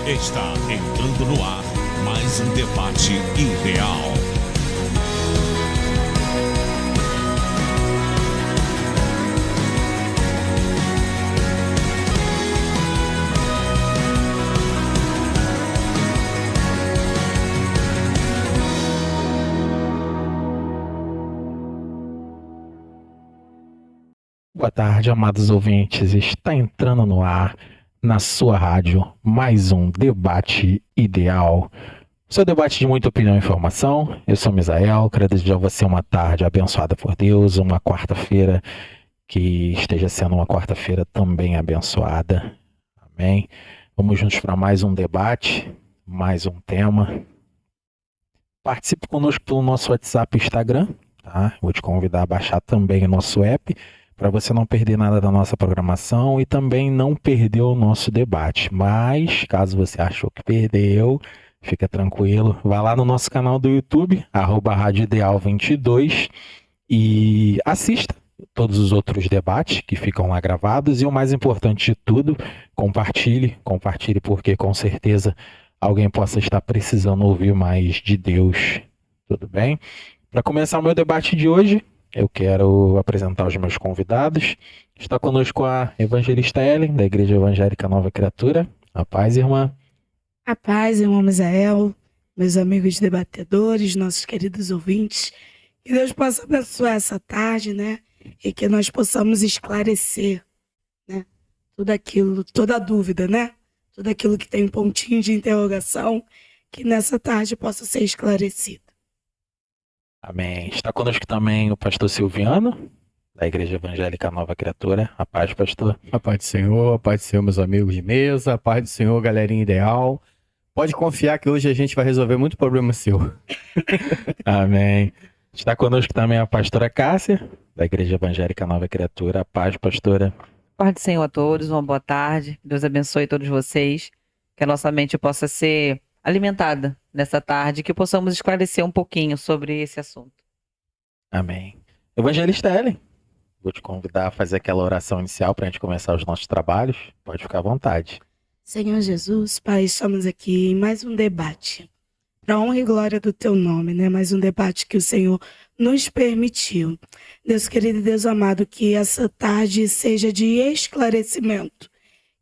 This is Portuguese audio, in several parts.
Está entrando no ar mais um debate ideal. Boa tarde, amados ouvintes. Está entrando no ar, na sua rádio, mais um debate ideal. Seu debate de muita opinião e informação. Eu sou Misael, quero desejar a você uma tarde abençoada por Deus, uma quarta-feira que esteja sendo uma quarta-feira também abençoada. Amém? Vamos juntos para mais um debate, mais um tema. Participe conosco pelo nosso WhatsApp e Instagram, tá? Vou te convidar a baixar também o nosso app, para você não perder nada da nossa programação e também não perder o nosso debate. Mas, caso você achou que perdeu, fica tranquilo. Vá lá no nosso canal do YouTube, @Rádio Ideal 22, e assista todos os outros debates que ficam lá gravados. E o mais importante de tudo, compartilhe porque com certeza alguém possa estar precisando ouvir mais de Deus. Tudo bem? Para começar o meu debate de hoje, eu quero apresentar os meus convidados. Está conosco a evangelista Ellen, da Igreja Evangélica Nova Criatura. A paz, irmã. A paz, irmão Misael, meus amigos debatedores, nossos queridos ouvintes. Que Deus possa abençoar essa tarde, né? E que nós possamos esclarecer, né? Tudo aquilo, toda dúvida, né? Tudo aquilo que tem um pontinho de interrogação, que nessa tarde possa ser esclarecido. Amém. Está conosco também o pastor Silviano, da Igreja Evangélica Nova Criatura. A paz, pastor. A paz do Senhor, meus amigos de mesa, a paz do Senhor, galerinha ideal. Pode confiar que hoje a gente vai resolver muito problema seu. Amém. Está conosco também a pastora Cássia, da Igreja Evangélica Nova Criatura. A paz, pastora. Paz do Senhor a todos, uma boa tarde. Deus abençoe todos vocês. Que a nossa mente possa ser alimentada nessa tarde, que possamos esclarecer um pouquinho sobre esse assunto. Amém. Evangelista Ellen, vou te convidar a fazer aquela oração inicial para a gente começar os nossos trabalhos. Pode ficar à vontade. Senhor Jesus, Pai, estamos aqui em mais um debate, para a honra e glória do Teu nome, né? Mais um debate que o Senhor nos permitiu. Deus querido e Deus amado, que essa tarde seja de esclarecimento,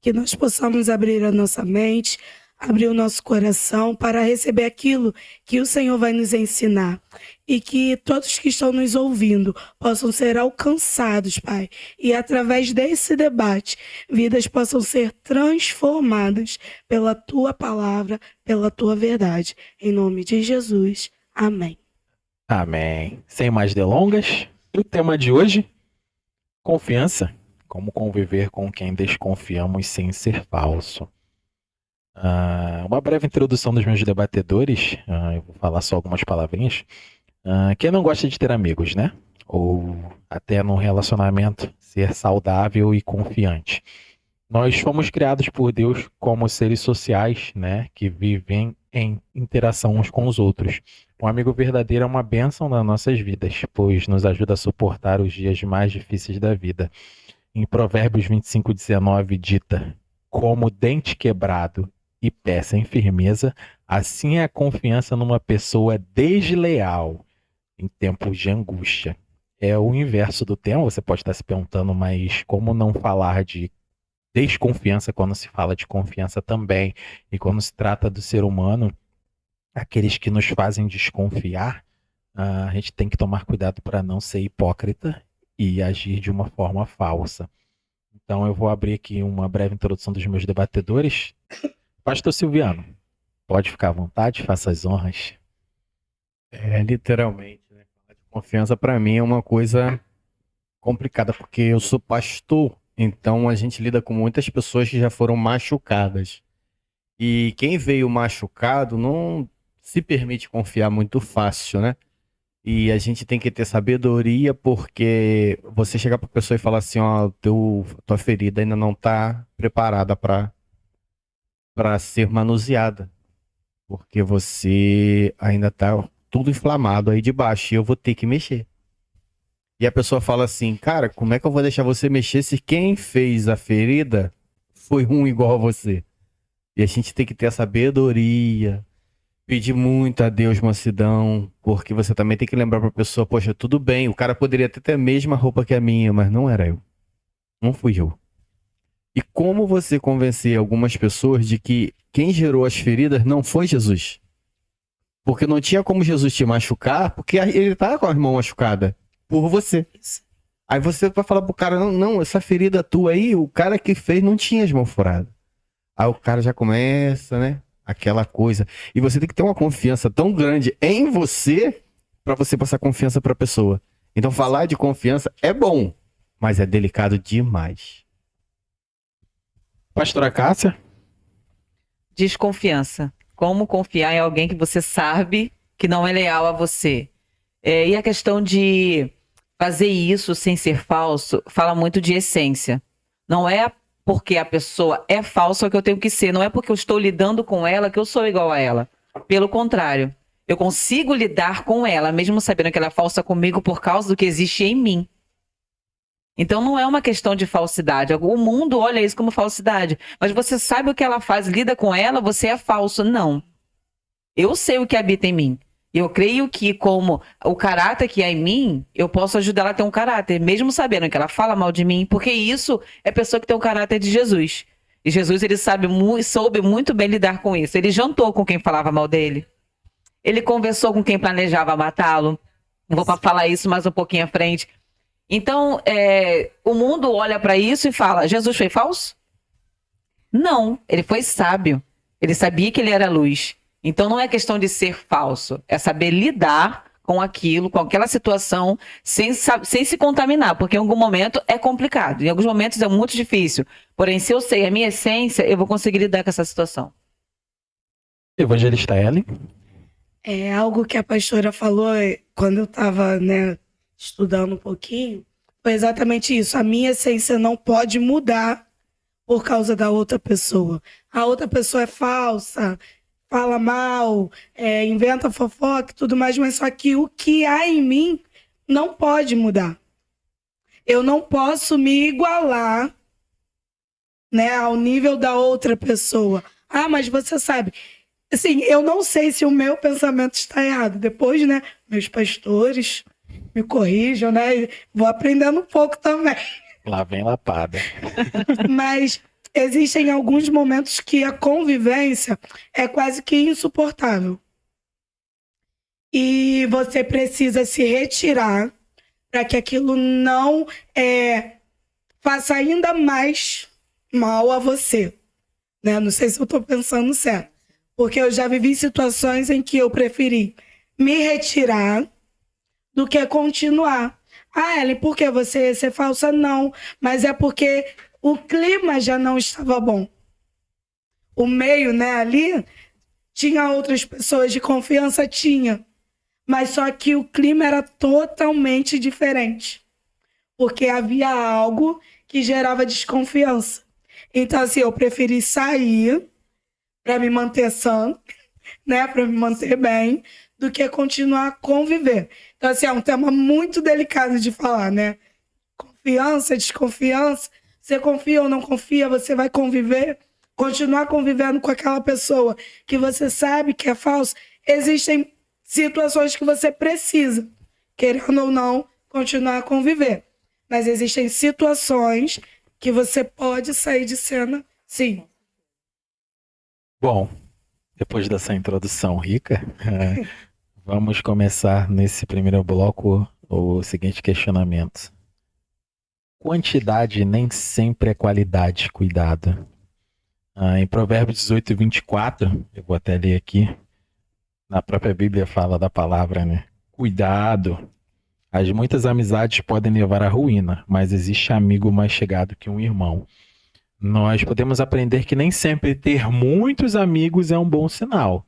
que nós possamos abrir a nossa mente, abrir o nosso coração para receber aquilo que o Senhor vai nos ensinar. E que todos que estão nos ouvindo possam ser alcançados, Pai. E através desse debate, vidas possam ser transformadas pela Tua palavra, pela Tua verdade. Em nome de Jesus. Amém. Amém. Sem mais delongas, o tema de hoje, confiança. Como conviver com quem desconfiamos sem ser falso. Uma breve introdução dos meus debatedores. Eu vou falar só algumas palavrinhas. Quem não gosta de ter amigos, né? Ou até num relacionamento ser saudável e confiante. Nós fomos criados por Deus como seres sociais, né? Que vivem em interação uns com os outros. Um amigo verdadeiro é uma bênção nas nossas vidas, pois nos ajuda a suportar os dias mais difíceis da vida. Em Provérbios 25:19 dita: como dente quebrado e pé sem firmeza, assim é a confiança numa pessoa desleal em tempos de angústia. É o inverso do tema, você pode estar se perguntando, mas como não falar de desconfiança quando se fala de confiança também? E quando se trata do ser humano, aqueles que nos fazem desconfiar, a gente tem que tomar cuidado para não ser hipócrita e agir de uma forma falsa. Então eu vou abrir aqui uma breve introdução dos meus debatedores. Pastor Silviano, pode ficar à vontade, faça as honras. Literalmente, né? Falar de confiança para mim é uma coisa complicada, porque eu sou pastor, então a gente lida com muitas pessoas que já foram machucadas. E quem veio machucado não se permite confiar muito fácil, né? E a gente tem que ter sabedoria, porque você chegar para a pessoa e falar assim, ó, tua ferida ainda não está preparada para ser manuseada, porque você ainda está tudo inflamado aí de baixo e eu vou ter que mexer. E a pessoa fala assim, cara, como é que eu vou deixar você mexer se quem fez a ferida foi um igual a você? E a gente tem que ter a sabedoria, pedir muito a Deus mansidão, porque você também tem que lembrar pra pessoa, poxa, tudo bem, o cara poderia até ter a mesma roupa que a minha, mas não era eu. Não fui eu. E como você convencer algumas pessoas de que quem gerou as feridas não foi Jesus? Porque não tinha como Jesus te machucar, porque ele tá com a mão machucada por você. Aí você vai falar pro cara, não, não, essa ferida tua aí, o cara que fez não tinha as mãos furadas. Aí o cara já começa, né? Aquela coisa. E você tem que ter uma confiança tão grande em você pra você passar confiança pra pessoa. Então falar de confiança é bom, mas é delicado demais. Pastora Cássia? Desconfiança. Como confiar em alguém que você sabe que não é leal a você? E a questão de fazer isso sem ser falso fala muito de essência. Não é porque a pessoa é falsa que eu tenho que ser. Não é porque eu estou lidando com ela que eu sou igual a ela. Pelo contrário, eu consigo lidar com ela, mesmo sabendo que ela é falsa comigo por causa do que existe em mim. Então não é uma questão de falsidade. O mundo olha isso como falsidade. Mas você sabe o que ela faz, lida com ela, você é falso. Não. Eu sei o que habita em mim. Eu creio que, como o caráter que há em mim, eu posso ajudar ela a ter um caráter, mesmo sabendo que ela fala mal de mim, porque isso é pessoa que tem o caráter de Jesus. E Jesus, ele soube muito bem lidar com isso. Ele jantou com quem falava mal dele. Ele conversou com quem planejava matá-lo. Vou falar isso mais um pouquinho à frente. Então, o mundo olha para isso e fala, Jesus foi falso? Não, ele foi sábio. Ele sabia que ele era luz. Então não é questão de ser falso, é saber lidar com aquilo, com aquela situação, sem se contaminar, porque em algum momento é complicado, em alguns momentos é muito difícil. Porém, se eu sei a minha essência, eu vou conseguir lidar com essa situação. Evangelista Ellen? É algo que a pastora falou quando eu estava, né, estudando um pouquinho, foi exatamente isso. A minha essência não pode mudar por causa da outra pessoa. A outra pessoa é falsa, fala mal, inventa fofoca e tudo mais, mas só que o que há em mim não pode mudar. Eu não posso me igualar, né, ao nível da outra pessoa. Ah, mas você sabe. Assim, eu não sei se o meu pensamento está errado. Depois, né, meus pastores me corrijam, né? Vou aprendendo um pouco também. Lá vem lapada. Mas existem alguns momentos que a convivência é quase que insuportável. E você precisa se retirar para que aquilo não faça ainda mais mal a você. Né? Não sei se eu estou pensando certo. Porque eu já vivi situações em que eu preferi me retirar do que continuar. Ah, Ellen, por que você ia ser falsa? Não, mas é porque o clima já não estava bom. O meio, né, ali, tinha outras pessoas de confiança, tinha. Mas só que o clima era totalmente diferente. Porque havia algo que gerava desconfiança. Então, assim, eu preferi sair para me manter sã, né, para me manter bem, do que continuar a conviver. Então, assim, é um tema muito delicado de falar, né? Confiança, desconfiança. Você confia ou não confia, você vai conviver, continuar convivendo com aquela pessoa que você sabe que é falsa. Existem situações que você precisa, querendo ou não, continuar a conviver. Mas existem situações que você pode sair de cena, sim. Bom, depois dessa introdução rica, vamos começar nesse primeiro bloco o seguinte questionamento. Quantidade nem sempre é qualidade, cuidado. Em Provérbios 18 e 24, eu vou até ler aqui, na própria Bíblia fala da palavra, né? Cuidado. As muitas amizades podem levar à ruína, mas existe amigo mais chegado que um irmão. Nós podemos aprender que nem sempre ter muitos amigos é um bom sinal.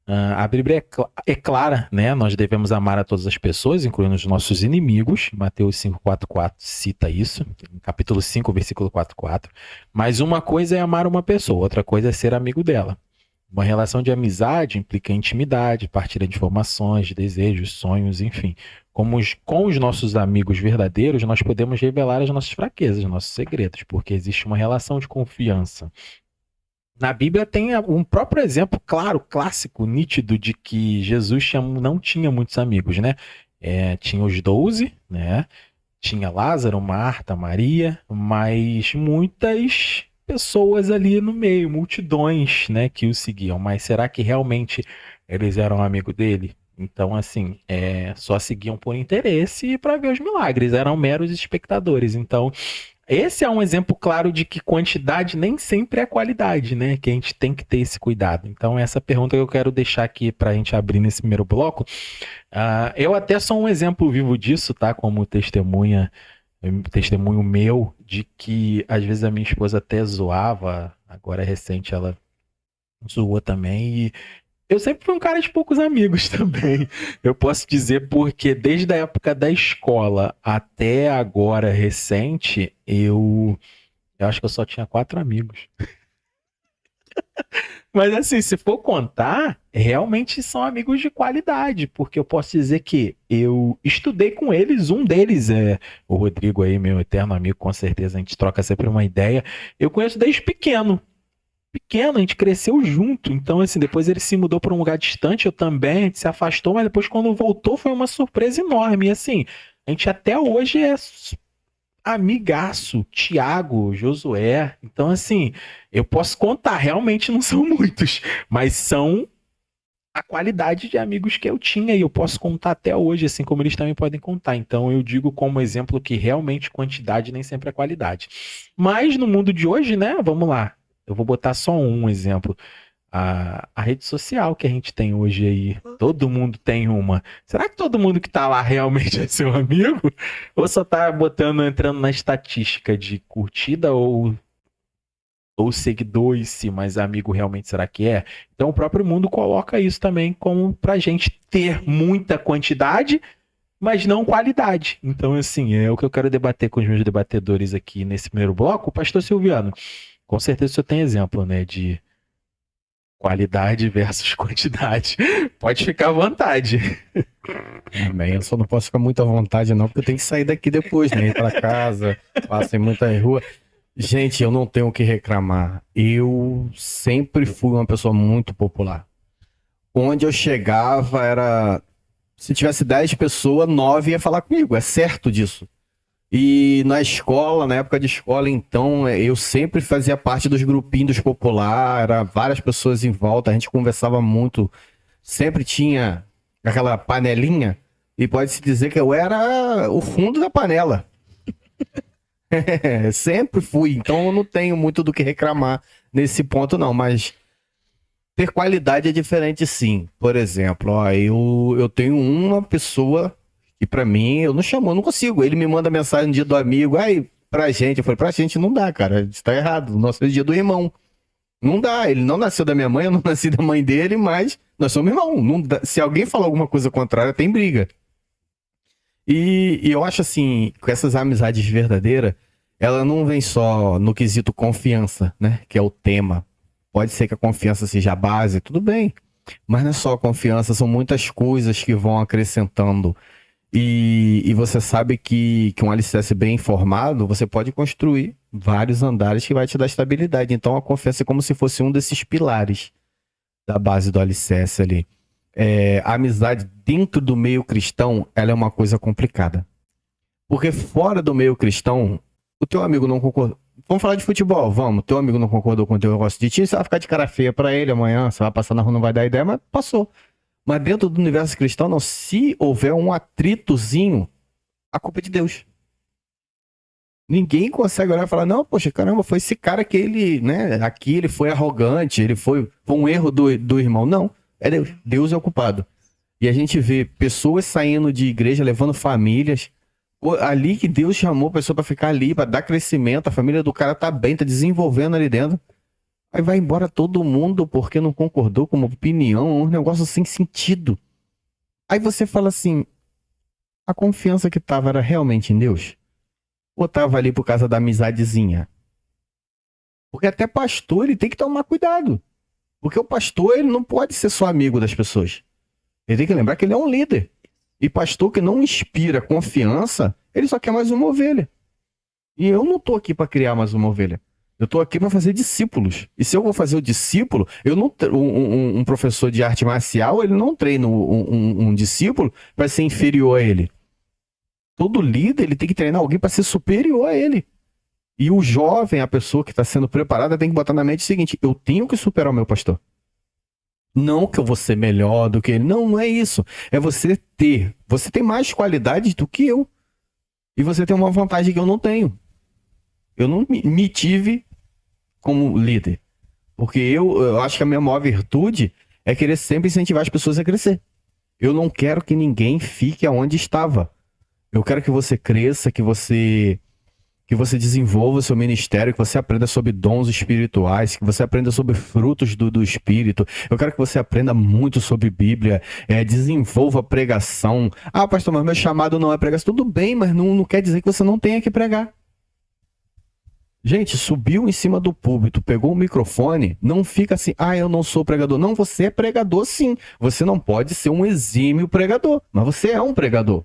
A Bíblia é clara, né? Nós devemos amar a todas as pessoas, incluindo os nossos inimigos. Mateus 5,4,4 cita isso, no capítulo 5, versículo 4,4. Mas uma coisa é amar uma pessoa, outra coisa é ser amigo dela. Uma relação de amizade implica intimidade, partilha de informações, desejos, sonhos, enfim. Com os nossos amigos verdadeiros, nós podemos revelar as nossas fraquezas, nossos segredos, porque existe uma relação de confiança. Na Bíblia tem um próprio exemplo, claro, clássico, nítido, de que Jesus não tinha muitos amigos, né? Tinha os 12, né? Tinha Lázaro, Marta, Maria, mas muitas pessoas ali no meio, multidões, né, que o seguiam. Mas será que realmente eles eram amigos dele? Então, assim, só seguiam por interesse e para ver os milagres, eram meros espectadores. Então, esse é um exemplo claro de que quantidade nem sempre é qualidade, né? Que a gente tem que ter esse cuidado. Então, essa pergunta que eu quero deixar aqui para a gente abrir nesse primeiro bloco. Eu até sou um exemplo vivo disso, tá? Como testemunho meu, de que às vezes a minha esposa até zoava, agora é recente ela zoou também, e eu sempre fui um cara de poucos amigos também. Eu posso dizer porque desde a época da escola até agora recente, eu acho que eu só tinha 4 amigos. Mas assim, se for contar, realmente são amigos de qualidade, porque eu posso dizer que eu estudei com eles, um deles é o Rodrigo aí, meu eterno amigo, com certeza a gente troca sempre uma ideia. Eu conheço desde pequeno. Pequeno, a gente cresceu junto. Então, assim, depois ele se mudou para um lugar distante, eu também, a gente se afastou, mas depois quando voltou foi uma surpresa enorme. E assim, a gente até hoje é amigaço, Thiago, Josué. Então, assim, eu posso contar, realmente não são muitos, mas são a qualidade de amigos que eu tinha e eu posso contar até hoje, assim como eles também podem contar. Então, eu digo como exemplo que realmente quantidade nem sempre é qualidade. Mas no mundo de hoje, né, vamos lá. Eu vou botar só um exemplo. A rede social que a gente tem hoje aí, todo mundo tem uma. Será que todo mundo que tá lá realmente é seu amigo? Ou só tá entrando na estatística de curtida ou seguidores, mas amigo realmente será que é? Então o próprio mundo coloca isso também como pra gente ter muita quantidade, mas não qualidade. Então, assim, é o que eu quero debater com os meus debatedores aqui nesse primeiro bloco. Pastor Silviano, com certeza o senhor tem exemplo, né, de qualidade versus quantidade. Pode ficar à vontade. Também, eu só não posso ficar muito à vontade, não, porque eu tenho que sair daqui depois, né? Ir pra casa, passo em muitas ruas. Gente, eu não tenho o que reclamar. Eu sempre fui uma pessoa muito popular. Onde eu chegava era. Se tivesse 10 pessoas, 9 ia falar comigo. É certo disso. E na escola, na época de escola, então, eu sempre fazia parte dos grupinhos populares, era várias pessoas em volta, a gente conversava muito. Sempre tinha aquela panelinha, e pode-se dizer que eu era o fundo da panela. Sempre fui, então eu não tenho muito do que reclamar nesse ponto, não, mas ter qualidade é diferente, sim. Por exemplo, ó, eu tenho uma pessoa que pra mim, eu não consigo. Ele me manda mensagem no dia do amigo, aí, pra gente, eu falei, pra gente não dá, cara, isso tá errado, o nosso é dia do irmão. Não dá, ele não nasceu da minha mãe, eu não nasci da mãe dele, mas nós somos irmãos. Não dá. Se alguém falar alguma coisa contrária, tem briga. E eu acho assim, com essas amizades verdadeiras, ela não vem só no quesito confiança, né? Que é o tema. Pode ser que a confiança seja a base, tudo bem. Mas não é só a confiança, são muitas coisas que vão acrescentando. E você sabe que um alicerce bem formado, você pode construir vários andares que vai te dar estabilidade. Então a confiança é como se fosse um desses pilares da base do alicerce ali. A amizade dentro do meio cristão, ela é uma coisa complicada. Porque fora do meio cristão, o teu amigo não concordou. Vamos falar de futebol, vamos. Teu amigo não concordou com o teu negócio de time, você vai ficar de cara feia pra ele amanhã, você vai passar na rua, não vai dar ideia, mas passou. Mas dentro do universo cristão, não. Se houver um atritozinho, a culpa é de Deus. Ninguém consegue olhar e falar, não, poxa, caramba, foi esse cara que ele, né, aqui ele foi arrogante, ele foi um erro do irmão. Não, é Deus. Deus é o culpado. E a gente vê pessoas saindo de igreja, levando famílias, ali que Deus chamou a pessoa para ficar ali, para dar crescimento, a família do cara tá bem, tá desenvolvendo ali dentro. Aí vai embora todo mundo porque não concordou com uma opinião, um negócio sem sentido. Aí você fala assim, a confiança que tava era realmente em Deus? Ou tava ali por causa da amizadezinha? Porque até pastor, ele tem que tomar cuidado. Porque o pastor, ele não pode ser só amigo das pessoas. Ele tem que lembrar que ele é um líder. E pastor que não inspira confiança, ele só quer mais uma ovelha. E eu não tô aqui para criar mais uma ovelha. Eu tô aqui para fazer discípulos. E se eu vou fazer o discípulo, eu não um professor de arte marcial, ele não treina um discípulo para ser inferior a ele. Todo líder, ele tem que treinar alguém para ser superior a ele. E o jovem, a pessoa que está sendo preparada, tem que botar na mente o seguinte: eu tenho que superar o meu pastor. Não que eu vou ser melhor do que ele. Não, não é isso. É você ter. Você tem mais qualidades do que eu. E você tem uma vantagem que eu não tenho. Eu não me tive como líder. Porque eu acho que a minha maior virtude é querer sempre incentivar as pessoas a crescer. Eu não quero que ninguém fique aonde estava. Eu quero que você cresça, que você desenvolva o seu ministério, que você aprenda sobre dons espirituais, que você aprenda sobre frutos do Espírito. Eu quero que você aprenda muito sobre Bíblia, desenvolva pregação. Ah, pastor, mas meu chamado não é pregação. Tudo bem, mas não quer dizer que você não tenha que pregar. Gente, subiu em cima do púlpito, pegou o microfone, não fica assim: ah, eu não sou pregador. Não, você é pregador sim. Você não pode ser um exímio pregador, mas você é um pregador.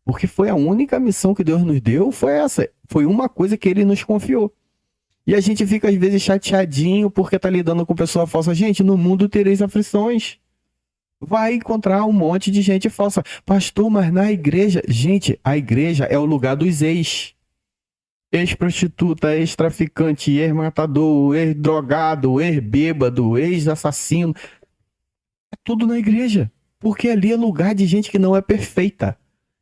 Porque foi a única missão que Deus nos deu, foi essa. Foi uma coisa que ele nos confiou. E a gente fica às vezes chateadinho porque tá lidando com pessoa falsa. Gente, no mundo tereis aflições. Vai encontrar um monte de gente falsa. Pastor, mas na igreja... Gente, a igreja é o lugar dos ex. Ex-prostituta, ex-traficante, ex-matador, ex-drogado, ex-bêbado, ex-assassino. É tudo na igreja. Porque ali é lugar de gente que não é perfeita.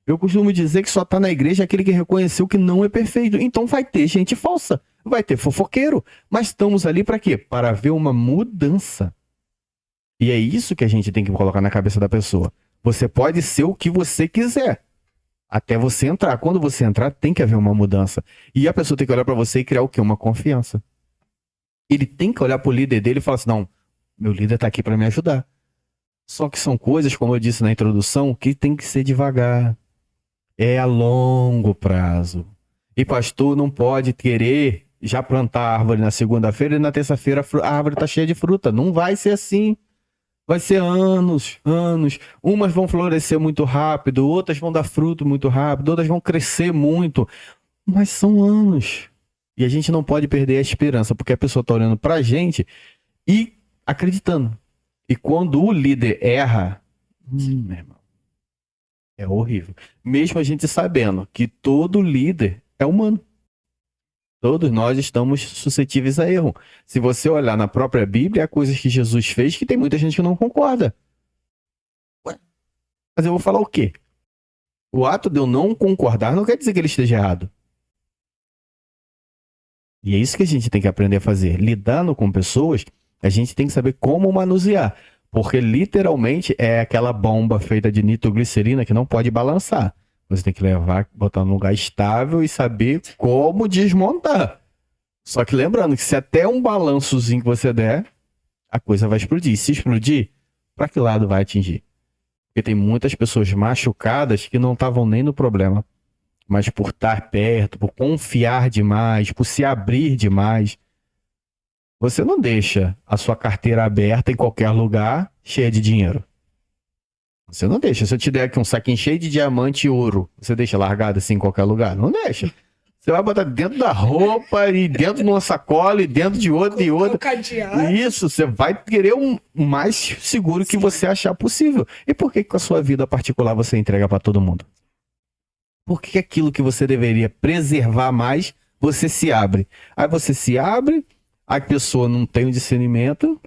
Eu costumo dizer que só tá na igreja aquele que reconheceu que não é perfeito. Então vai ter gente falsa, vai ter fofoqueiro. Mas estamos ali para quê? Para ver uma mudança. E é isso que a gente tem que colocar na cabeça da pessoa. Você pode ser o que você quiser, até você entrar. Quando você entrar, tem que haver uma mudança. E a pessoa tem que olhar para você e criar o quê? Uma confiança. Ele tem que olhar pro líder dele e falar assim: não, meu líder tá aqui para me ajudar. Só que são coisas, como eu disse na introdução, que tem que ser devagar. É a longo prazo. E pastor não pode querer já plantar a árvore na segunda-feira e na terça-feira a árvore está cheia de fruta. Não vai ser assim. Vai ser anos, anos. Umas vão florescer muito rápido, outras vão dar fruto muito rápido, outras vão crescer muito. Mas são anos. E a gente não pode perder a esperança, porque a pessoa está olhando para a gente e acreditando. E quando o líder erra, meu irmão, é horrível. Mesmo a gente sabendo que todo líder é humano. Todos nós estamos suscetíveis a erro. Se você olhar na própria Bíblia, há coisas que Jesus fez que tem muita gente que não concorda. Ué, mas eu vou falar o quê? O ato de eu não concordar não quer dizer que ele esteja errado. E é isso que a gente tem que aprender a fazer. Lidando com pessoas, a gente tem que saber como manusear. Porque literalmente é aquela bomba feita de nitroglicerina que não pode balançar. Você tem que levar, botar num lugar estável e saber como desmontar. Só que lembrando que se até um balançozinho que você der, a coisa vai explodir. Se explodir, para que lado vai atingir? Porque tem muitas pessoas machucadas que não estavam nem no problema. Mas por estar perto, por confiar demais, por se abrir demais, você não deixa a sua carteira aberta em qualquer lugar, cheia de dinheiro. Você não deixa. Se eu te der aqui um saquinho cheio de diamante e ouro, você deixa largado assim em qualquer lugar? Não deixa. Você vai botar dentro da roupa e dentro de uma sacola e dentro de outra e outra. Isso, você vai querer o mais seguro que você achar possível. E por que com a sua vida particular você entrega para todo mundo? Por que aquilo que você deveria preservar mais, você se abre? Aí você se abre, a pessoa não tem o discernimento,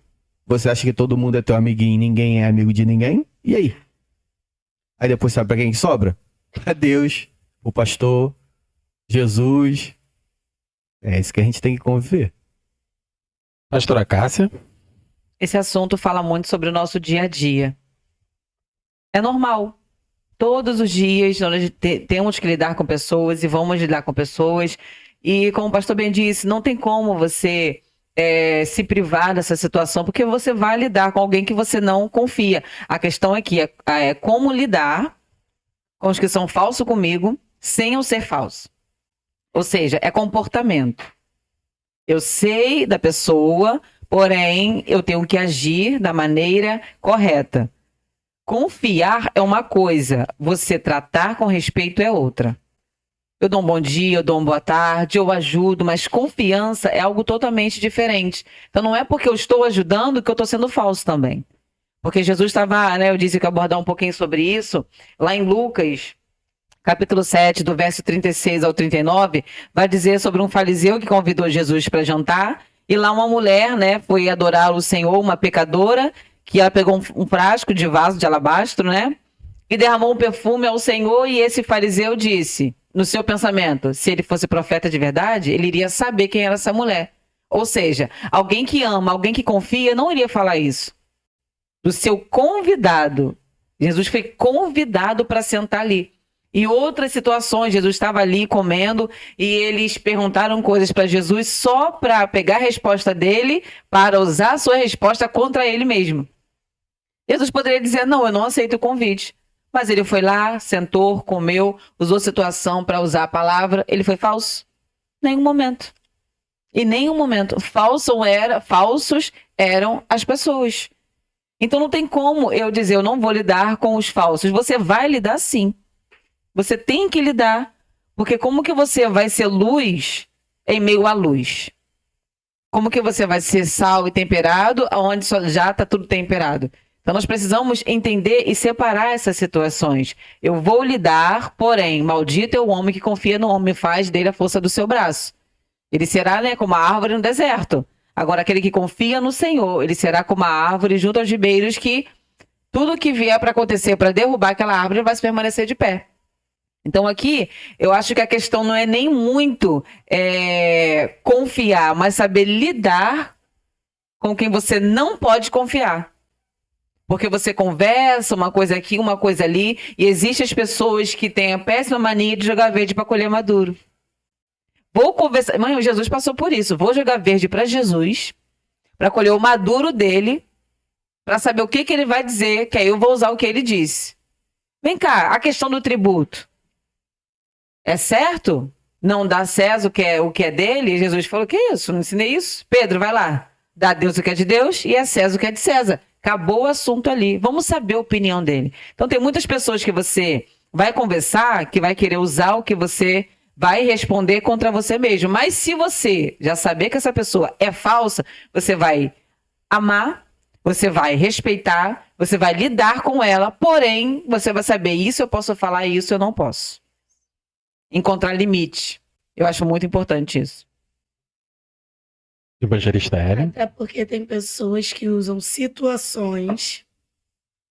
você acha que todo mundo é teu amiguinho e ninguém é amigo de ninguém, e aí? Aí depois sabe pra quem que sobra? Pra Deus, o pastor, Jesus. É isso que a gente tem que conviver. Pastora Cássia? Esse assunto fala muito sobre o nosso dia a dia. É normal. Todos os dias nós temos que lidar com pessoas e vamos lidar com pessoas. E como o pastor bem disse, não tem como você se privar dessa situação, porque você vai lidar com alguém que você não confia. A questão é que é como lidar com os que são falsos comigo sem eu ser falso. Ou seja, é comportamento. Eu sei da pessoa, porém eu tenho que agir da maneira correta. Confiar é uma coisa, você tratar com respeito é outra. Eu dou um bom dia, eu dou uma boa tarde, eu ajudo, mas confiança é algo totalmente diferente. Então não é porque eu estou ajudando que eu estou sendo falso também. Porque Jesus estava, né, eu disse que ia abordar um pouquinho sobre isso, lá em Lucas, capítulo 7, do verso 36 ao 39, vai dizer sobre um fariseu que convidou Jesus para jantar, e lá uma mulher, né, foi adorar o Senhor, uma pecadora, que ela pegou um frasco de vaso de alabastro, né, e derramou um perfume ao Senhor, e esse fariseu disse, no seu pensamento, se ele fosse profeta de verdade, ele iria saber quem era essa mulher. Ou seja, alguém que ama, alguém que confia, não iria falar isso. Do seu convidado. Jesus foi convidado para sentar ali. E outras situações, Jesus estava ali comendo e eles perguntaram coisas para Jesus só para pegar a resposta dele, para usar a sua resposta contra ele mesmo. Jesus poderia dizer, não, eu não aceito o convite. Mas ele foi lá, sentou, comeu, usou situação para usar a palavra. Ele foi falso? Nenhum momento. Em nenhum momento. Falsos eram as pessoas. Então não tem como eu dizer, eu não vou lidar com os falsos. Você vai lidar sim. Você tem que lidar. Porque como que você vai ser luz em meio à luz? Como que você vai ser sal e temperado onde já está tudo temperado? Então nós precisamos entender e separar essas situações. Eu vou lidar, porém, maldito é o homem que confia no homem, faz dele a força do seu braço. Ele será, né, como a árvore no deserto. Agora, aquele que confia no Senhor, ele será como a árvore junto aos ribeiros que tudo que vier para acontecer, para derrubar aquela árvore, vai se permanecer de pé. Então aqui, eu acho que a questão não é nem muito confiar, mas saber lidar com quem você não pode confiar. Porque você conversa uma coisa aqui, uma coisa ali, e existem as pessoas que têm a péssima mania de jogar verde para colher maduro. Vou conversar. Mãe, Jesus passou por isso. Vou jogar verde para Jesus, para colher o maduro dele, para saber o que ele vai dizer, que aí eu vou usar o que ele disse. Vem cá, a questão do tributo. É certo? Não dá a César o que é dele? E Jesus falou, que isso? Não ensinei isso? Pedro, vai lá. Dá a Deus o que é de Deus e a César o que é de César. Acabou o assunto ali. Vamos saber a opinião dele. Então tem muitas pessoas que você vai conversar, que vai querer usar o que você vai responder contra você mesmo. Mas se você já saber que essa pessoa é falsa, você vai amar, você vai respeitar, você vai lidar com ela, porém, você vai saber, isso eu posso falar, isso eu não posso. Encontrar limite. Eu acho muito importante isso. Evangelista Hélio. Até porque tem pessoas que usam situações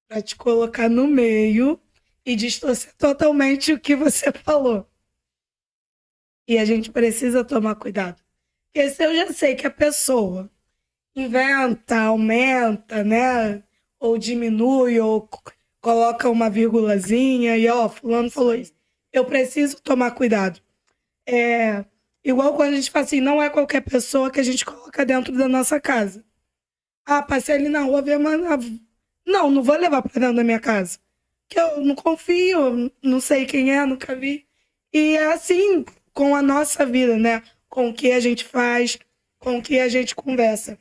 para te colocar no meio e distorcer totalmente o que você falou. E a gente precisa tomar cuidado. Porque se eu já sei que a pessoa inventa, aumenta, né? Ou diminui, ou coloca uma vírgulazinha e, ó, fulano falou isso. Eu preciso tomar cuidado. Igual quando a gente fala assim, não é qualquer pessoa que a gente coloca dentro da nossa casa. Ah, passei ali na rua, não vou levar para dentro da minha casa. Porque eu não confio, não sei quem é, nunca vi. E é assim com a nossa vida, né? Com o que a gente faz, com o que a gente conversa.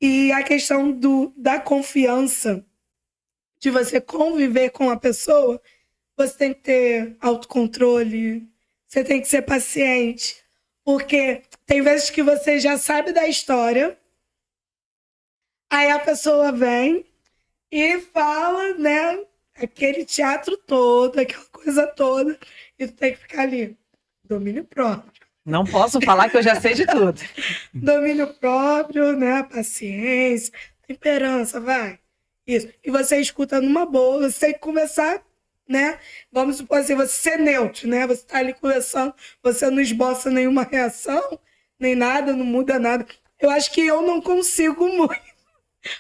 E a questão da confiança, de você conviver com a pessoa, você tem que ter autocontrole, você tem que ser paciente. Porque tem vezes que você já sabe da história, aí a pessoa vem e fala, né, aquele teatro todo, aquela coisa toda, e tu tem que ficar ali. Domínio próprio. Não posso falar que eu já sei de tudo. Domínio próprio, né, paciência, temperança, vai. Isso. E você escuta numa boa, você tem que conversar, né? Vamos supor assim, você ser neutro, né? Você tá ali conversando, você não esboça nenhuma reação, nem nada, não muda nada. Eu acho que eu não consigo muito.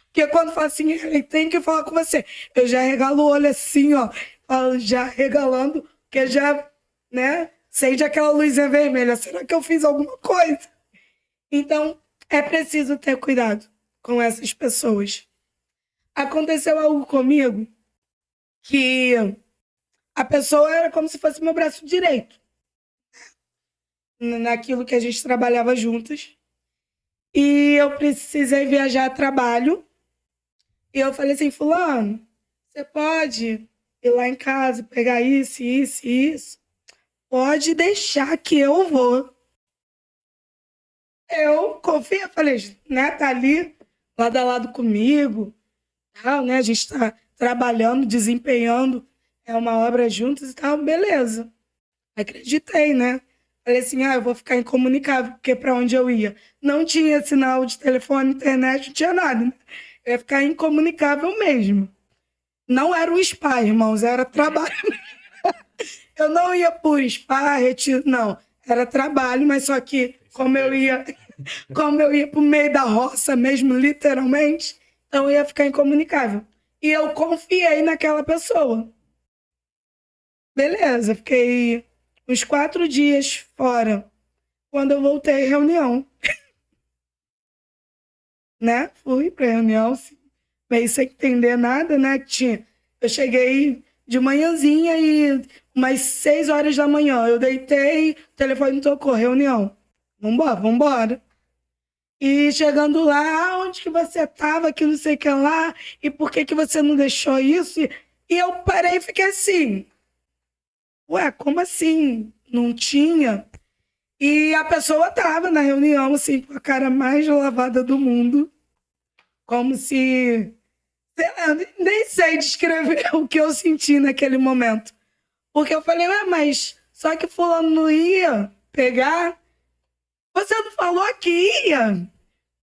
Porque quando fala assim, ele tem que falar com você. Eu já regalo o olho assim, ó. Falo, já regalando, porque já, né? Acende aquela luzinha vermelha. Será que eu fiz alguma coisa? Então, é preciso ter cuidado com essas pessoas. Aconteceu algo comigo que a pessoa era como se fosse meu braço direito. Naquilo que a gente trabalhava juntas. E eu precisei viajar a trabalho. E eu falei assim, fulano, você pode ir lá em casa, pegar isso, isso e isso? pode deixar que eu vou. Eu confio, falei, né, tá ali, lado a lado comigo, tal, né, a gente tá trabalhando, desempenhando uma obra juntos e tal, beleza. Acreditei, né? Falei assim, eu vou ficar incomunicável, porque para onde eu ia? Não tinha sinal de telefone, internet, não tinha nada, né? Eu ia ficar incomunicável mesmo. Não era um spa, irmãos, era trabalho. Eu não ia por spa, retiro, não. Era trabalho, mas só que como eu ia pro meio da roça mesmo, literalmente, então eu ia ficar incomunicável. E eu confiei naquela pessoa. Beleza, fiquei uns 4 dias fora. Quando eu voltei, reunião. Né? Fui pra reunião, meio sem entender nada, né? Eu cheguei de manhãzinha e umas 6 horas da manhã. Eu deitei, o telefone não tocou, reunião. Vambora. E chegando lá, onde que você estava, que não sei o que lá, e por que que você não deixou isso? E eu parei e fiquei assim, ué, como assim? Não tinha? E a pessoa estava na reunião, assim, com a cara mais lavada do mundo, como se, sei lá, nem sei descrever o que eu senti naquele momento. Porque eu falei, ué, mas só que fulano não ia pegar? Você não falou que ia?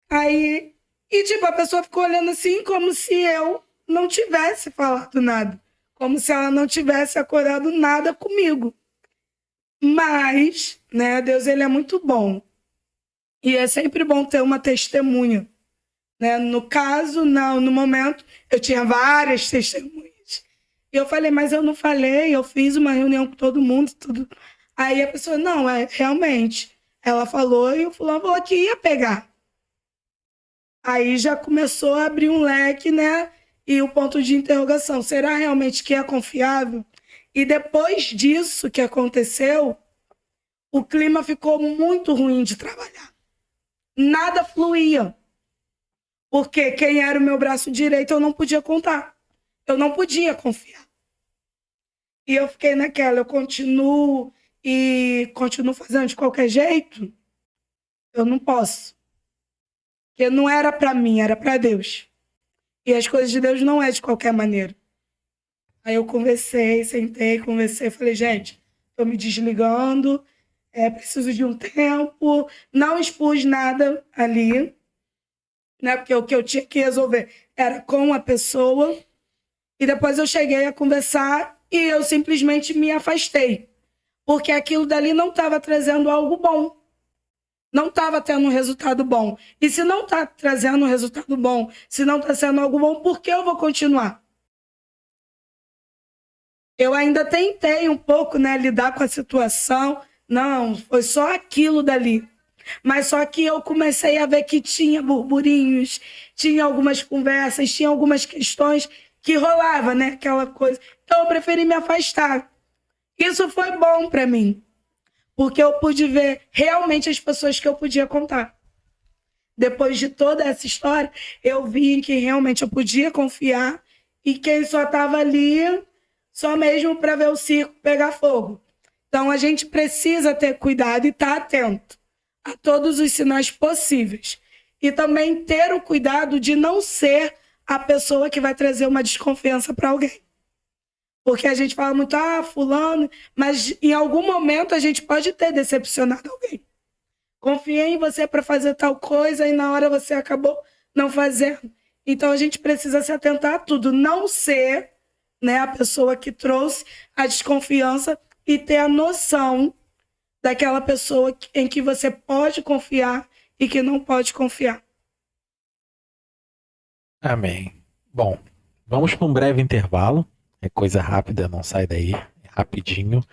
Aí, e tipo, a pessoa ficou olhando assim como se eu não tivesse falado nada. Como se ela não tivesse acordado nada comigo. Mas, né, Deus, ele é muito bom. E é sempre bom ter uma testemunha. Né? No caso, não, no momento, eu tinha várias testemunhas. E eu falei, mas eu não falei, eu fiz uma reunião com todo mundo, tudo. Aí a pessoa, não, realmente. Ela falou e o fulano falou que ia pegar. Aí já começou a abrir um leque, né? E o ponto de interrogação, será realmente que é confiável? E depois disso que aconteceu, o clima ficou muito ruim de trabalhar. Nada fluía. Porque quem era o meu braço direito eu não podia contar. Eu não podia confiar. E eu fiquei naquela, eu continuo fazendo de qualquer jeito? Eu não posso. Porque não era para mim, era para Deus. E as coisas de Deus não é de qualquer maneira. Aí eu sentei, conversei, falei, gente, estou me desligando, preciso de um tempo, não expus nada ali, né? Porque o que eu tinha que resolver era com a pessoa. E depois eu cheguei a conversar e eu simplesmente me afastei. Porque aquilo dali não estava trazendo algo bom. Não estava tendo um resultado bom. E se não está trazendo um resultado bom, se não está sendo algo bom, por que eu vou continuar? Eu ainda tentei um pouco, né, lidar com a situação. Não, foi só aquilo dali. Mas só que eu comecei a ver que tinha burburinhos, tinha algumas conversas, tinha algumas questões que rolava, né, aquela coisa. Então eu preferi me afastar. Isso foi bom para mim. Porque eu pude ver realmente as pessoas que eu podia contar. Depois de toda essa história, eu vi que realmente eu podia confiar e quem só estava ali só mesmo para ver o circo pegar fogo. Então, a gente precisa ter cuidado e estar atento a todos os sinais possíveis. E também ter o cuidado de não ser a pessoa que vai trazer uma desconfiança para alguém. Porque a gente fala muito, fulano, mas em algum momento a gente pode ter decepcionado alguém. Confiei em você para fazer tal coisa e na hora você acabou não fazendo. Então a gente precisa se atentar a tudo, não ser, né, a pessoa que trouxe a desconfiança e ter a noção daquela pessoa em que você pode confiar e que não pode confiar. Amém. Bom, vamos para um breve intervalo. É coisa rápida, não sai daí. É rapidinho.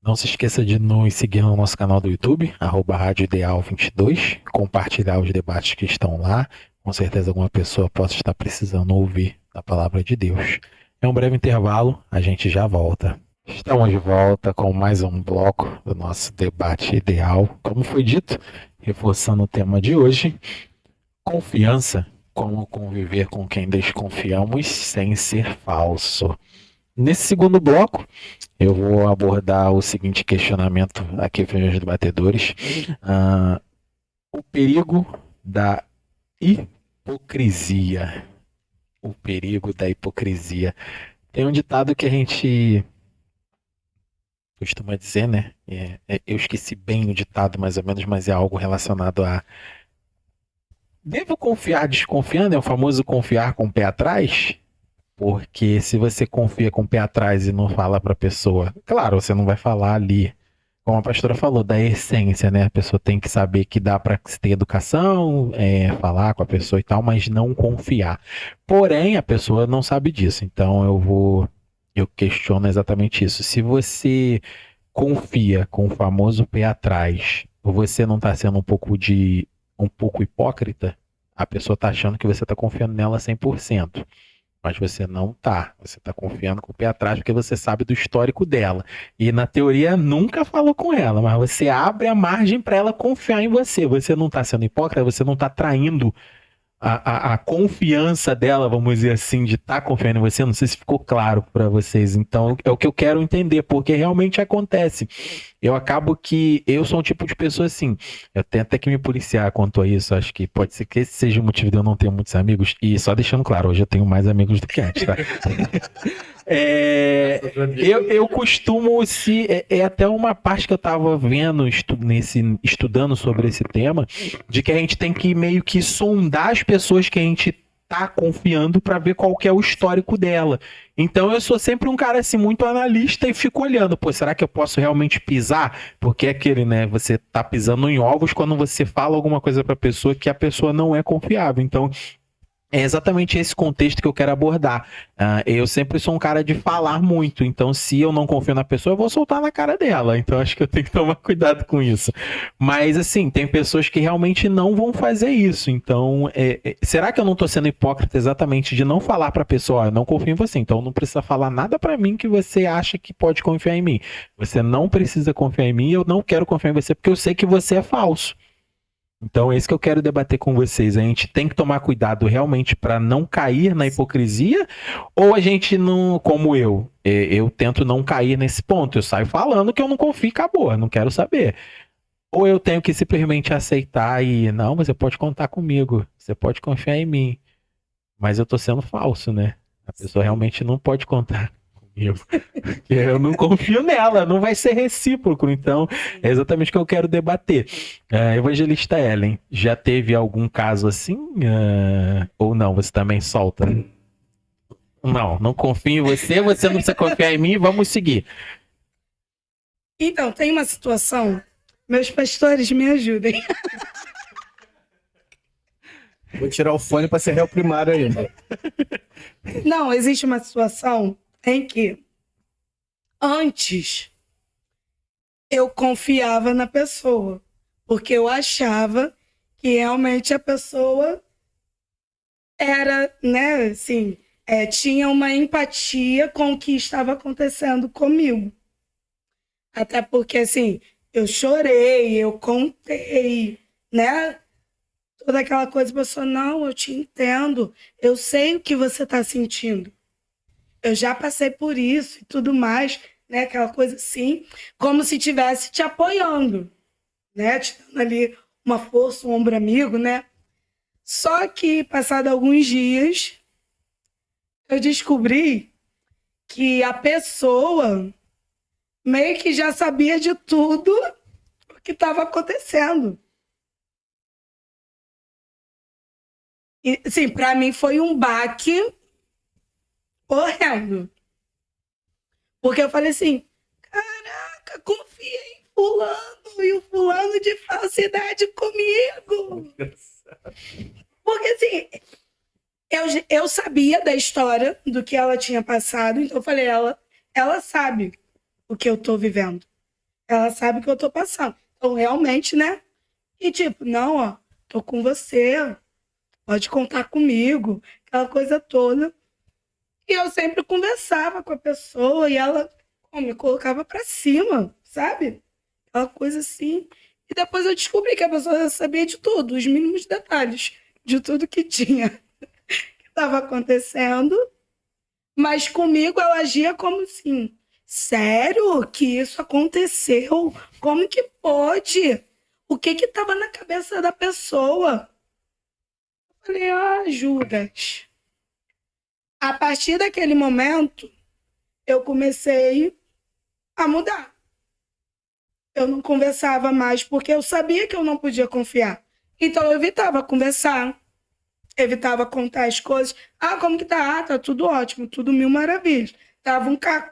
Não se esqueça de nos seguir no nosso canal do YouTube, Rádio Ideal 22. Compartilhar os debates que estão lá. Com certeza alguma pessoa possa estar precisando ouvir a palavra de Deus. É um breve intervalo, a gente já volta. Estamos de volta com mais um bloco do nosso debate ideal. Como foi dito, reforçando o tema de hoje, confiança, como conviver com quem desconfiamos sem ser falso. Nesse segundo bloco, eu vou abordar o seguinte questionamento aqui para os meus debatedores. O perigo da hipocrisia. O perigo da hipocrisia. Tem um ditado que a gente costuma dizer, né? Eu esqueci bem o ditado, mais ou menos, mas é algo relacionado a devo confiar desconfiando, é o famoso confiar com o pé atrás? Porque se você confia com o pé atrás e não fala para a pessoa, claro, você não vai falar ali, como a pastora falou, da essência, né? A pessoa tem que saber que dá para ter educação, falar com a pessoa e tal, mas não confiar. Porém, a pessoa não sabe disso, então eu questiono exatamente isso. Se você confia com o famoso pé atrás, você não está sendo um pouco hipócrita? A pessoa está achando que você está confiando nela 100%. Mas você não tá. Você tá confiando com o pé atrás porque você sabe do histórico dela. E na teoria nunca falou com ela, mas você abre a margem para ela confiar em você. Você não tá sendo hipócrita, você não tá traindo a confiança dela, vamos dizer assim, de estar confiando em você. Não sei se ficou claro para vocês. Então é o que eu quero entender, porque realmente acontece. Eu acabo que eu sou um tipo de pessoa assim. Eu tenho até que me policiar quanto a isso. Acho que pode ser que esse seja o motivo de eu não ter muitos amigos. E só deixando claro, hoje eu tenho mais amigos do que antes, tá? Eu costumo se é até uma parte que eu tava vendo estudando sobre esse tema, de que a gente tem que meio que sondar as pessoas que a gente tá confiando para ver qual que é o histórico dela. Então eu sou sempre um cara assim muito analista e fico olhando, pô, será que eu posso realmente pisar? Porque é aquele, né, você tá pisando em ovos quando você fala alguma coisa pra pessoa que a pessoa não é confiável. Então é exatamente esse contexto que eu quero abordar. Eu sempre sou um cara de falar muito, então se eu não confio na pessoa, eu vou soltar na cara dela. Então acho que eu tenho que tomar cuidado com isso. Mas assim, tem pessoas que realmente não vão fazer isso. Então, será que eu não tô sendo hipócrita exatamente de não falar pra pessoa, eu não confio em você, então não precisa falar nada pra mim que você acha que pode confiar em mim. Você não precisa confiar em mim, eu não quero confiar em você porque eu sei que você é falso. Então, é isso que eu quero debater com vocês. A gente tem que tomar cuidado realmente para não cair na hipocrisia, ou a gente não, como eu tento não cair nesse ponto. Eu saio falando que eu não confio e acabou, eu não quero saber. Ou eu tenho que simplesmente aceitar e, não, você pode contar comigo, você pode confiar em mim, mas eu tô sendo falso, né? A pessoa realmente não pode contar comigo, porque eu não confio nela, não vai ser recíproco. Então, é exatamente o que eu quero debater. Evangelista Ellen, já teve algum caso assim? Ou não? Você também solta? Não, não confio em você, você não precisa confiar em mim, vamos seguir. Então, tem uma situação, meus pastores me ajudem. Vou tirar o fone para ser réu primário ainda. Não, existe uma situação em que antes eu confiava na pessoa, porque eu achava que realmente a pessoa era, né, assim, tinha uma empatia com o que estava acontecendo comigo. Até porque, assim, eu chorei, eu contei, né? Toda aquela coisa, a pessoa, não, eu te entendo, eu sei o que você está sentindo. Eu já passei por isso e tudo mais, né? Aquela coisa assim, como se estivesse te apoiando, né? Te dando ali uma força, um ombro amigo, né? Só que, passado alguns dias, eu descobri que a pessoa meio que já sabia de tudo o que estava acontecendo. E, assim, para mim foi um baque horrendo. Porque eu falei assim, caraca, confia em fulano, e o fulano de falsidade comigo. Porque assim, eu sabia da história, do que ela tinha passado, então eu falei, ela sabe o que eu tô vivendo. Ela sabe o que eu tô passando. Então, realmente, né? E tipo, não, ó, tô com você, pode contar comigo, aquela coisa toda. E eu sempre conversava com a pessoa e ela me colocava pra cima, sabe? Aquela coisa assim. E depois eu descobri que a pessoa sabia de tudo, os mínimos detalhes, de tudo que tinha, que estava acontecendo. Mas comigo ela agia como assim, sério que isso aconteceu? Como que pode? O que que estava na cabeça da pessoa? Eu falei, Judas. A partir daquele momento, eu comecei a mudar. Eu não conversava mais porque eu sabia que eu não podia confiar. Então eu evitava conversar, evitava contar as coisas. Como que tá? Tá tudo ótimo, tudo mil maravilhas. Tava um carro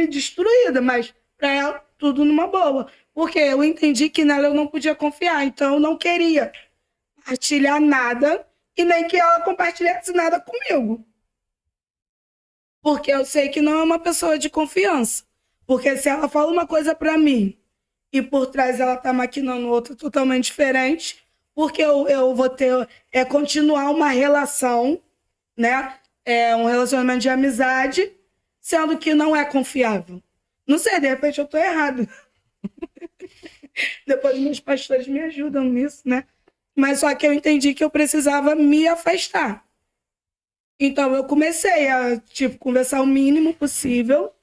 destruída, mas para ela tudo numa boa. Porque eu entendi que nela eu não podia confiar, então eu não queria compartilhar nada e nem que ela compartilhasse nada comigo. Porque eu sei que não é uma pessoa de confiança. Porque se ela fala uma coisa para mim e por trás ela tá maquinando outra totalmente diferente, porque eu vou ter continuar uma relação, né? Um relacionamento de amizade, sendo que não é confiável. Não sei, de repente eu tô errado. Depois meus pastores me ajudam nisso, né? Mas só que eu entendi que eu precisava me afastar. Então eu comecei a, conversar o mínimo possível,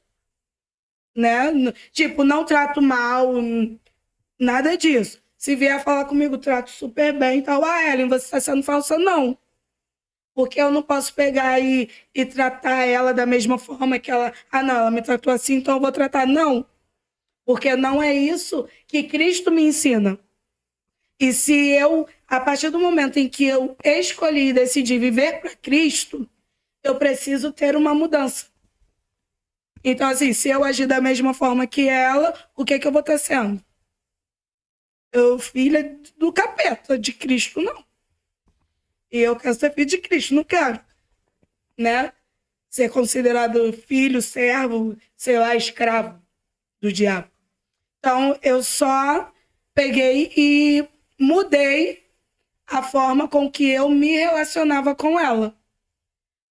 né? Não trato mal, nada disso. Se vier falar comigo, trato super bem e tal. Ellen, você está sendo falsa? Não. Porque eu não posso pegar e tratar ela da mesma forma que ela... não, ela me tratou assim, então eu vou tratar. Não. Porque não é isso que Cristo me ensina. E se eu, a partir do momento em que eu escolhi e decidi viver para Cristo, eu preciso ter uma mudança. Então, assim, se eu agir da mesma forma que ela, o que eu vou estar sendo? Eu, filha do capeta, de Cristo, não. E eu quero ser filho de Cristo, não quero, né? Ser considerado filho, servo, sei lá, escravo do diabo. Então, eu só peguei e mudei a forma com que eu me relacionava com ela.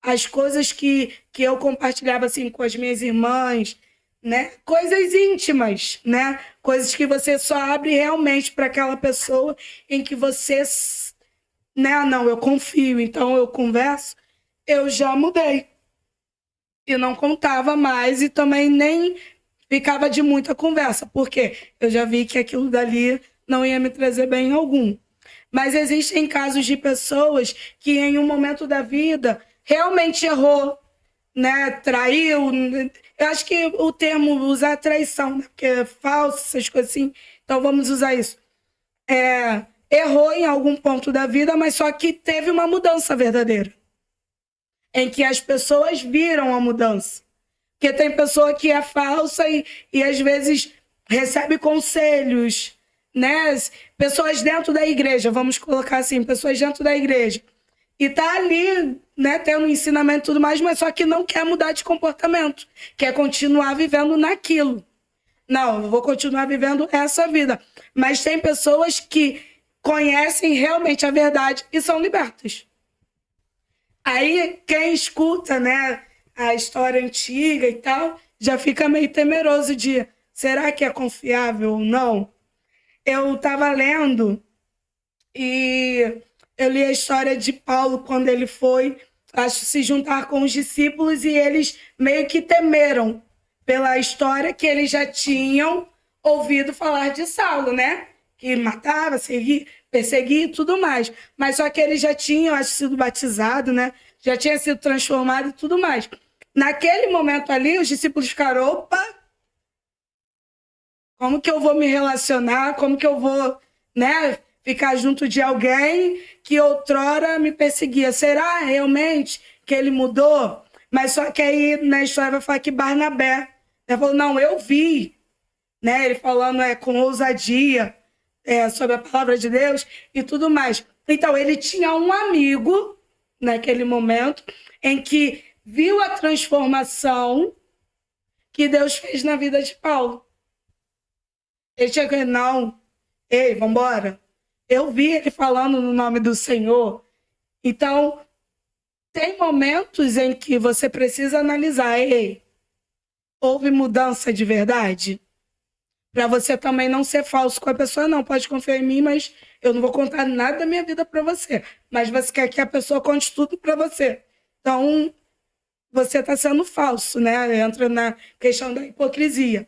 As coisas que eu compartilhava assim com as minhas irmãs, né? Coisas íntimas, né? Coisas que você só abre realmente para aquela pessoa em que você, né? Não, eu confio, então eu converso. Eu já mudei. E não contava mais e também nem ficava de muita conversa, porque eu já vi que aquilo dali não ia me trazer bem algum. Mas existem casos de pessoas que em um momento da vida realmente errou, né? Traiu. Eu acho que o termo usar é traição, né? Porque é falso, essas coisas assim. Então vamos usar isso. Errou em algum ponto da vida, mas só que teve uma mudança verdadeira. Em que as pessoas viram a mudança. Porque tem pessoa que é falsa e às vezes recebe conselhos, né? Pessoas dentro da igreja, vamos colocar assim, pessoas dentro da igreja. E tá ali, né, tendo ensinamento e tudo mais, mas só que não quer mudar de comportamento. Quer continuar vivendo naquilo. Não, eu vou continuar vivendo essa vida. Mas tem pessoas que conhecem realmente a verdade e são libertas. Aí, quem escuta, né, a história antiga e tal, já fica meio temeroso de, será que é confiável ou não? Eu estava lendo e eu li a história de Paulo quando ele foi, acho, se juntar com os discípulos e eles meio que temeram pela história que eles já tinham ouvido falar de Saulo, né? Que matava, perseguia e tudo mais. Mas só que eles já tinham, acho, sido batizados, né? Já tinha sido transformado e tudo mais. Naquele momento ali, os discípulos ficaram, opa, como que eu vou me relacionar? Como que eu vou, né, ficar junto de alguém que outrora me perseguia? Será realmente que ele mudou? Mas só que aí na história vai falar que Barnabé, né, falou, não, eu vi, né, ele falando com ousadia sobre a palavra de Deus e tudo mais. Então, ele tinha um amigo naquele momento em que viu a transformação que Deus fez na vida de Paulo. Ele tinha que, não, ei, vambora. Eu vi ele falando no nome do Senhor. Então, tem momentos em que você precisa analisar, ei, houve mudança de verdade? Para você também não ser falso com a pessoa, não. Pode confiar em mim, mas eu não vou contar nada da minha vida para você. Mas você quer que a pessoa conte tudo para você. Então, você está sendo falso, né? Entra na questão da hipocrisia.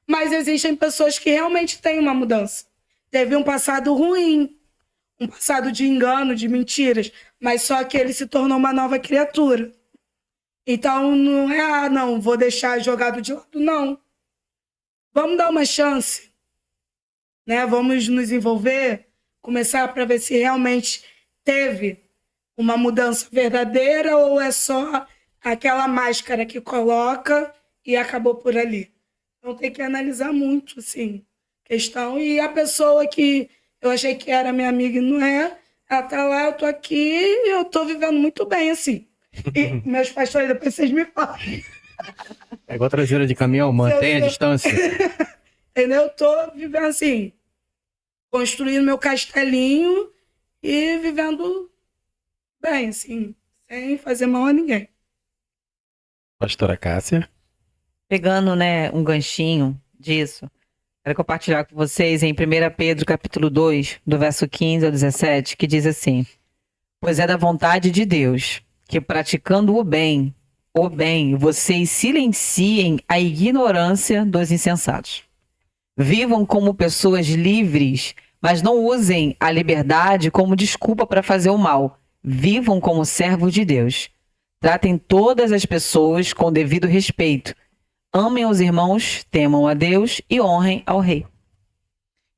Mas existem pessoas que realmente têm uma mudança. Teve um passado ruim, um passado de engano, de mentiras, mas só que ele se tornou uma nova criatura. Então, não é, não, vou deixar jogado de lado, não. Vamos dar uma chance, né? Vamos nos envolver, começar para ver se realmente teve uma mudança verdadeira ou é só aquela máscara que coloca e acabou por ali. Então, tem que analisar muito, assim, questão. E a pessoa que eu achei que era minha amiga e não é, ela tá lá, eu tô aqui e eu tô vivendo muito bem, assim. E meus pastores, depois vocês me falam. É igual traseira de caminhão, mantém a distância. Entendeu? Eu tô vivendo assim, construindo meu castelinho e vivendo bem, assim, sem fazer mal a ninguém. Pastora Cássia. Pegando, né, um ganchinho disso, quero compartilhar com vocês em 1 Pedro capítulo 2, do verso 15 ao 17, que diz assim: pois é da vontade de Deus que, praticando o bem, vocês silenciem a ignorância dos insensatos. Vivam como pessoas livres, mas não usem a liberdade como desculpa para fazer o mal. Vivam como servos de Deus. Tratem todas as pessoas com devido respeito. Amem os irmãos, temam a Deus e honrem ao rei.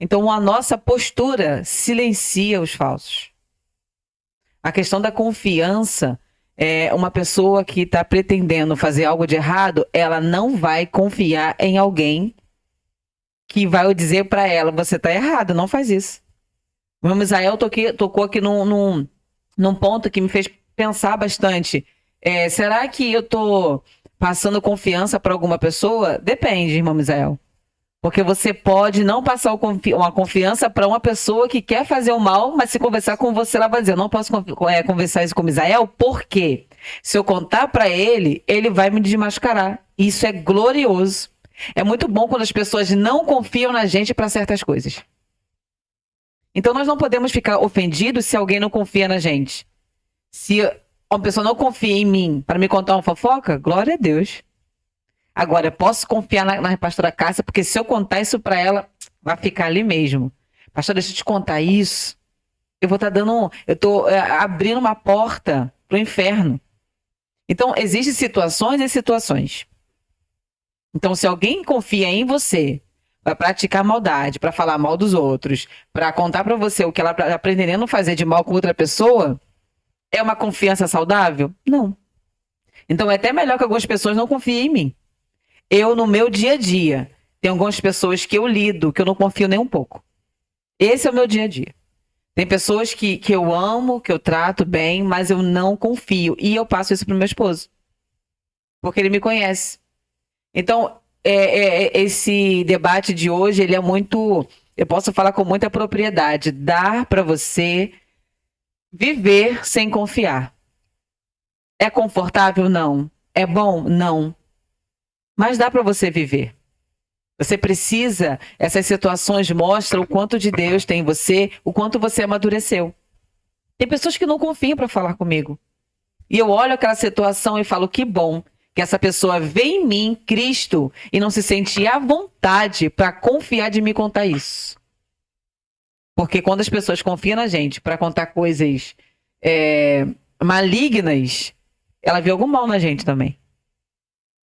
Então, a nossa postura silencia os falsos. A questão da confiança, uma pessoa que está pretendendo fazer algo de errado, ela não vai confiar em alguém que vai dizer para ela, você está errado, não faz isso. O irmão Misael tocou aqui num ponto que me fez pensar bastante. Será que eu estou passando confiança para alguma pessoa? Depende, irmão Misael. Porque você pode não passar uma confiança para uma pessoa que quer fazer o mal, mas se conversar com você, ela vai dizer, eu não posso conversar isso com o Misael, por quê? Se eu contar para ele, ele vai me desmascarar. Isso é glorioso. É muito bom quando as pessoas não confiam na gente para certas coisas. Então nós não podemos ficar ofendidos se alguém não confia na gente. Se uma pessoa não confia em mim para me contar uma fofoca, glória a Deus. Agora, eu posso confiar na pastora Cássia, porque se eu contar isso para ela, vai ficar ali mesmo. Pastor, deixa eu te contar isso. Eu vou estar eu estou abrindo uma porta para o inferno. Então, existem situações e situações. Então, se alguém confia em você para praticar maldade, para falar mal dos outros, para contar para você o que ela está aprendendo a fazer de mal com outra pessoa, é uma confiança saudável? Não. Então, é até melhor que algumas pessoas não confiem em mim. Eu, no meu dia a dia, tem algumas pessoas que eu lido, que eu não confio nem um pouco. Esse é o meu dia a dia. Tem pessoas que eu amo, que eu trato bem, mas eu não confio. E eu passo isso pro meu esposo. Porque ele me conhece. Então, esse debate de hoje, ele é muito... Eu posso falar com muita propriedade. Dá para você viver sem confiar. É confortável? Não. É bom? Não. Mas dá para você viver. Você precisa, essas situações mostram o quanto de Deus tem em você, o quanto você amadureceu. Tem pessoas que não confiam para falar comigo. E eu olho aquela situação e falo, que bom que essa pessoa vê em mim Cristo e não se sente à vontade para confiar de me contar isso. Porque quando as pessoas confiam na gente para contar coisas malignas, ela vê algum mal na gente também.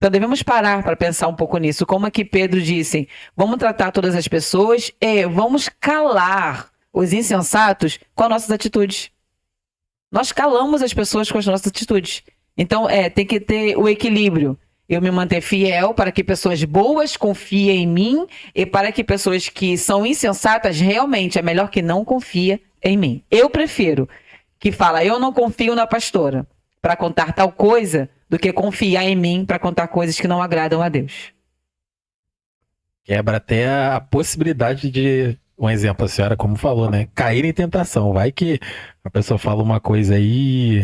Então devemos parar para pensar um pouco nisso. Como aqui Pedro disse, vamos tratar todas as pessoas e vamos calar os insensatos com as nossas atitudes. Nós calamos as pessoas com as nossas atitudes. Então tem que ter o equilíbrio. Eu me manter fiel para que pessoas boas confiem em mim e para que pessoas que são insensatas realmente é melhor que não confiem em mim. Eu prefiro que fala, eu não confio na pastora para contar tal coisa do que confiar em mim para contar coisas que não agradam a Deus. Quebra até a possibilidade de, um exemplo, a senhora como falou, né? Cair em tentação. Vai que a pessoa fala uma coisa aí,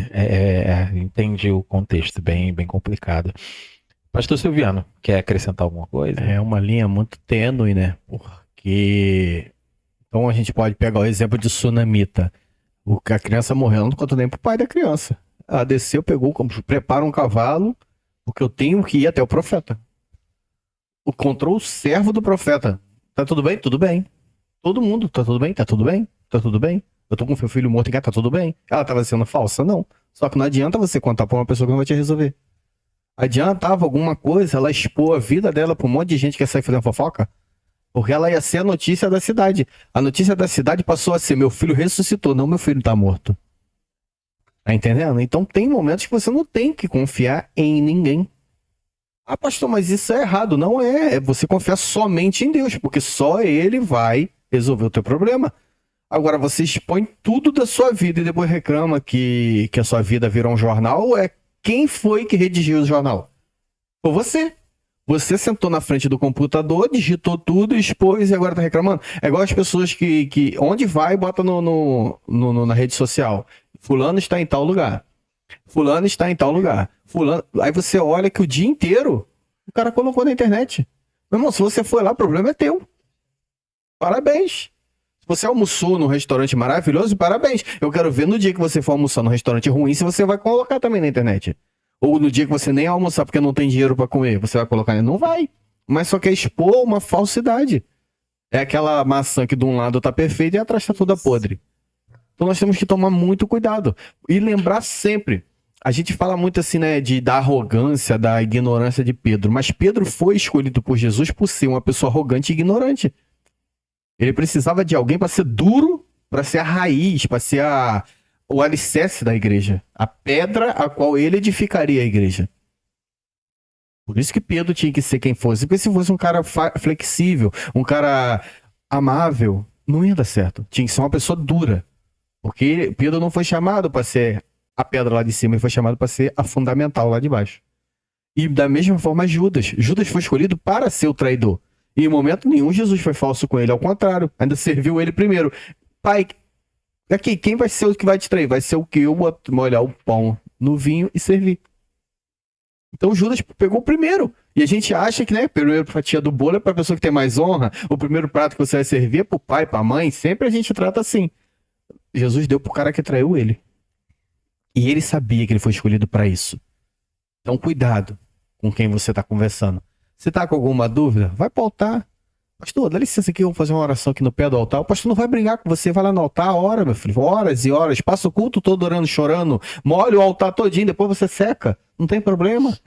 entende o contexto, bem complicado. Pastor Silviano, quer acrescentar alguma coisa? É uma linha muito tênue, né? Porque... Então a gente pode pegar o exemplo de Sunamita. A criança morreu, não conta nem pro pai da criança. Ela desceu, pegou, prepara um cavalo, Porque eu tenho que ir até o profeta. Contra o servo do profeta. Tá tudo bem? Tudo bem. Todo mundo, tá tudo bem? Tá tudo bem? Tá tudo bem? Eu tô com meu filho morto em casa, tá tudo bem? Ela tava sendo falsa? Não. Só que não adianta você contar pra uma pessoa que não vai te resolver. Adiantava alguma coisa ela expor a vida dela pra um monte de gente que quer sair fazendo fofoca? Porque ela ia ser a notícia da cidade. A notícia da cidade passou a ser: meu filho ressuscitou, não meu filho tá morto. Tá entendendo? Então tem momentos que você não tem que confiar em ninguém. Ah, pastor, mas isso é errado. Não é. É você confiar somente em Deus, porque só Ele vai resolver o teu problema. Agora, você expõe tudo da sua vida e depois reclama que a sua vida virou um jornal. Quem foi que redigiu o jornal? Foi você. Você sentou na frente do computador, digitou tudo, expôs e agora tá reclamando. É igual as pessoas que onde vai, bota na rede social. Fulano está em tal lugar. Fulano está em tal lugar. Fulano... Aí você olha que o dia inteiro o cara colocou na internet. Meu irmão, se você foi lá, o problema é teu. Parabéns. Se você almoçou num restaurante maravilhoso, parabéns. Eu quero ver no dia que você for almoçar num restaurante ruim, se você vai colocar também na internet. Ou no dia que você nem almoçar porque não tem dinheiro pra comer, você vai colocar? Não vai. Mas só quer expor uma falsidade. É aquela maçã que de um lado tá perfeita e atrás tá toda podre. Então nós temos que tomar muito cuidado. E lembrar sempre. A gente fala muito assim, né, da arrogância, da ignorância de Pedro. Mas Pedro foi escolhido por Jesus por ser uma pessoa arrogante e ignorante. Ele precisava de alguém para ser duro, para ser a raiz, para ser o alicerce da igreja. A pedra a qual ele edificaria a igreja. Por isso que Pedro tinha que ser quem fosse. Porque se fosse um cara flexível, um cara amável, não ia dar certo. Tinha que ser uma pessoa dura. Porque Pedro não foi chamado para ser a pedra lá de cima, ele foi chamado para ser a fundamental lá de baixo. E da mesma forma Judas. Judas foi escolhido para ser o traidor. E em momento nenhum Jesus foi falso com ele, ao contrário, ainda serviu ele primeiro. Pai, aqui, quem vai ser o que vai te trair? Vai ser o que eu vou molhar o pão no vinho e servir. Então Judas pegou o primeiro. E a gente acha que, né, primeiro fatia do bolo é para a pessoa que tem mais honra, o primeiro prato que você vai servir é para o pai, para a mãe, sempre a gente trata assim. Jesus deu pro cara que traiu ele. E ele sabia que ele foi escolhido para isso. Então cuidado com quem você está conversando. Se tá com alguma dúvida, vai pro altar. Pastor, dá licença aqui, eu vou fazer uma oração aqui no pé do altar. O pastor não vai brigar com você, vai lá no altar, ora, meu filho, horas e horas, passa o culto todo orando, chorando, molha o altar todinho, depois você seca, não tem problema.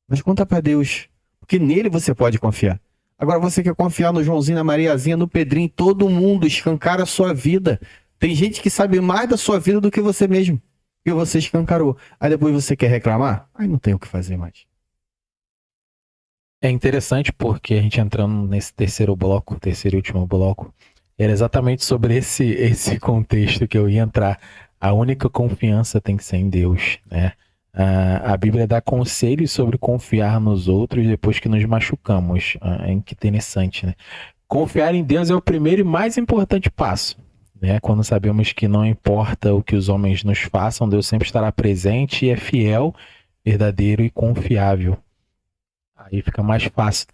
Mas conta pra Deus, porque nele você pode confiar. Agora você quer confiar no Joãozinho, na Mariazinha, no Pedrinho, todo mundo, escancara a sua vida. Tem gente que sabe mais da sua vida do que você mesmo, porque você escancarou. Aí depois você quer reclamar? Aí não tem o que fazer mais. É interessante porque a gente entrando nesse terceiro e último bloco, era exatamente sobre esse contexto que eu ia entrar. A única confiança tem que ser em Deus, né? A Bíblia dá conselhos sobre confiar nos outros depois que nos machucamos. É interessante, né? Confiar em Deus é o primeiro e mais importante passo, né? Quando sabemos que não importa o que os homens nos façam, Deus sempre estará presente e é fiel, verdadeiro e confiável. Aí fica mais fácil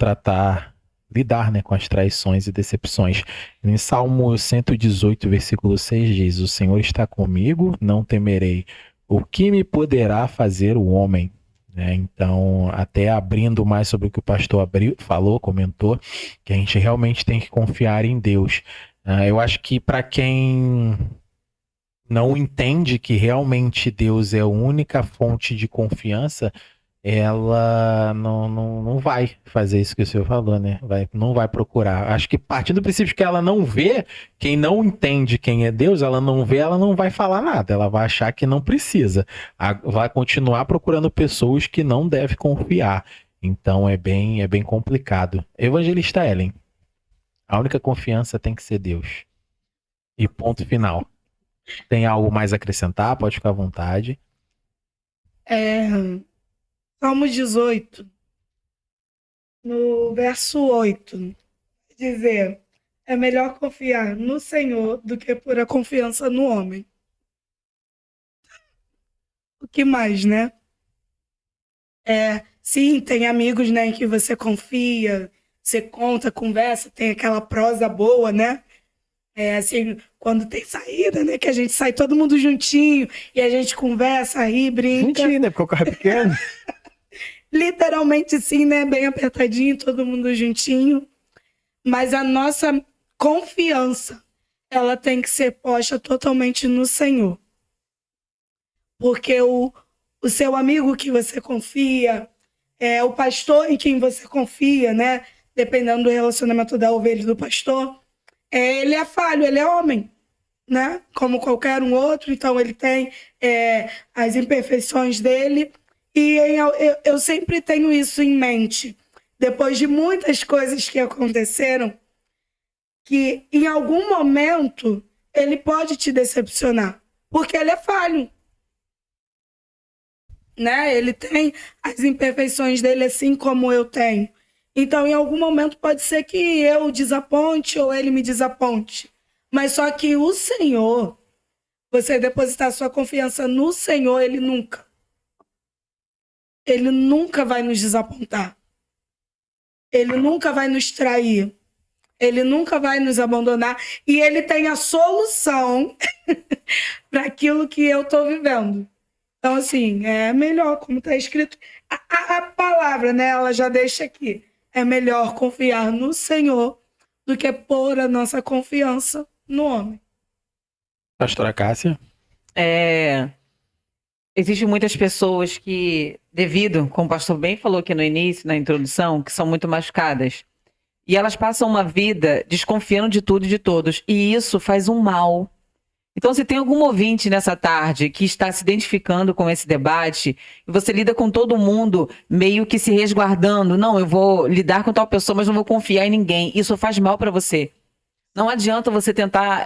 lidar, né, com as traições e decepções. Em Salmo 118, versículo 6 diz: o Senhor está comigo, não temerei. O que me poderá fazer o homem? Então, até abrindo mais sobre o que o pastor falou, comentou, que a gente realmente tem que confiar em Deus. Eu acho que para quem não entende que realmente Deus é a única fonte de confiança, ela não vai fazer isso que o senhor falou, né? Não vai procurar. Acho que partindo do princípio que ela não vê, quem não entende quem é Deus, ela não vê, ela não vai falar nada. Ela vai achar que não precisa. Vai continuar procurando pessoas que não deve confiar. Então é bem complicado. Evangelista Ellen, a única confiança tem que ser Deus. E ponto final. Tem algo mais a acrescentar? Pode ficar à vontade. Salmo 18, no verso 8, dizer: é melhor confiar no Senhor do que pura confiança no homem. O que mais, né? Sim, tem amigos, né, em que você confia, você conta, conversa, tem aquela prosa boa, né? Assim, quando tem saída, né, que a gente sai todo mundo juntinho e a gente conversa, ri, brinca. Juntinho, né, porque o carro é pequeno. literalmente sim, né? Bem apertadinho, todo mundo juntinho. Mas a nossa confiança, ela tem que ser posta totalmente no Senhor. Porque o seu amigo que você confia, o pastor em quem você confia, né? Dependendo do relacionamento da ovelha e do pastor, ele é falho, ele é homem, né? Como qualquer um outro, então ele tem as imperfeições dele. E eu sempre tenho isso em mente, depois de muitas coisas que aconteceram, que em algum momento ele pode te decepcionar, porque ele é falho. Né? Ele tem as imperfeições dele assim como eu tenho. Então, em algum momento pode ser que eu desaponte ou ele me desaponte. Mas só que o Senhor, você depositar sua confiança no Senhor, Ele nunca vai nos desapontar. Ele nunca vai nos trair. Ele nunca vai nos abandonar. E Ele tem a solução para aquilo que eu estou vivendo. Então, assim, é melhor, como está escrito, a palavra, né? Ela já deixa aqui. É melhor confiar no Senhor do que pôr a nossa confiança no homem. Pastora Cássia? Existem muitas pessoas que, devido, como o pastor bem falou aqui no início, na introdução, que são muito machucadas. E elas passam uma vida desconfiando de tudo e de todos. E isso faz um mal. Então, se tem algum ouvinte nessa tarde que está se identificando com esse debate, e você lida com todo mundo meio que se resguardando, não, eu vou lidar com tal pessoa, mas não vou confiar em ninguém. Isso faz mal para você. Não adianta você tentar...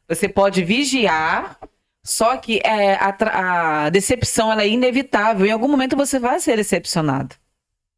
você pode vigiar, só que a decepção ela é inevitável. Em algum momento você vai ser decepcionado.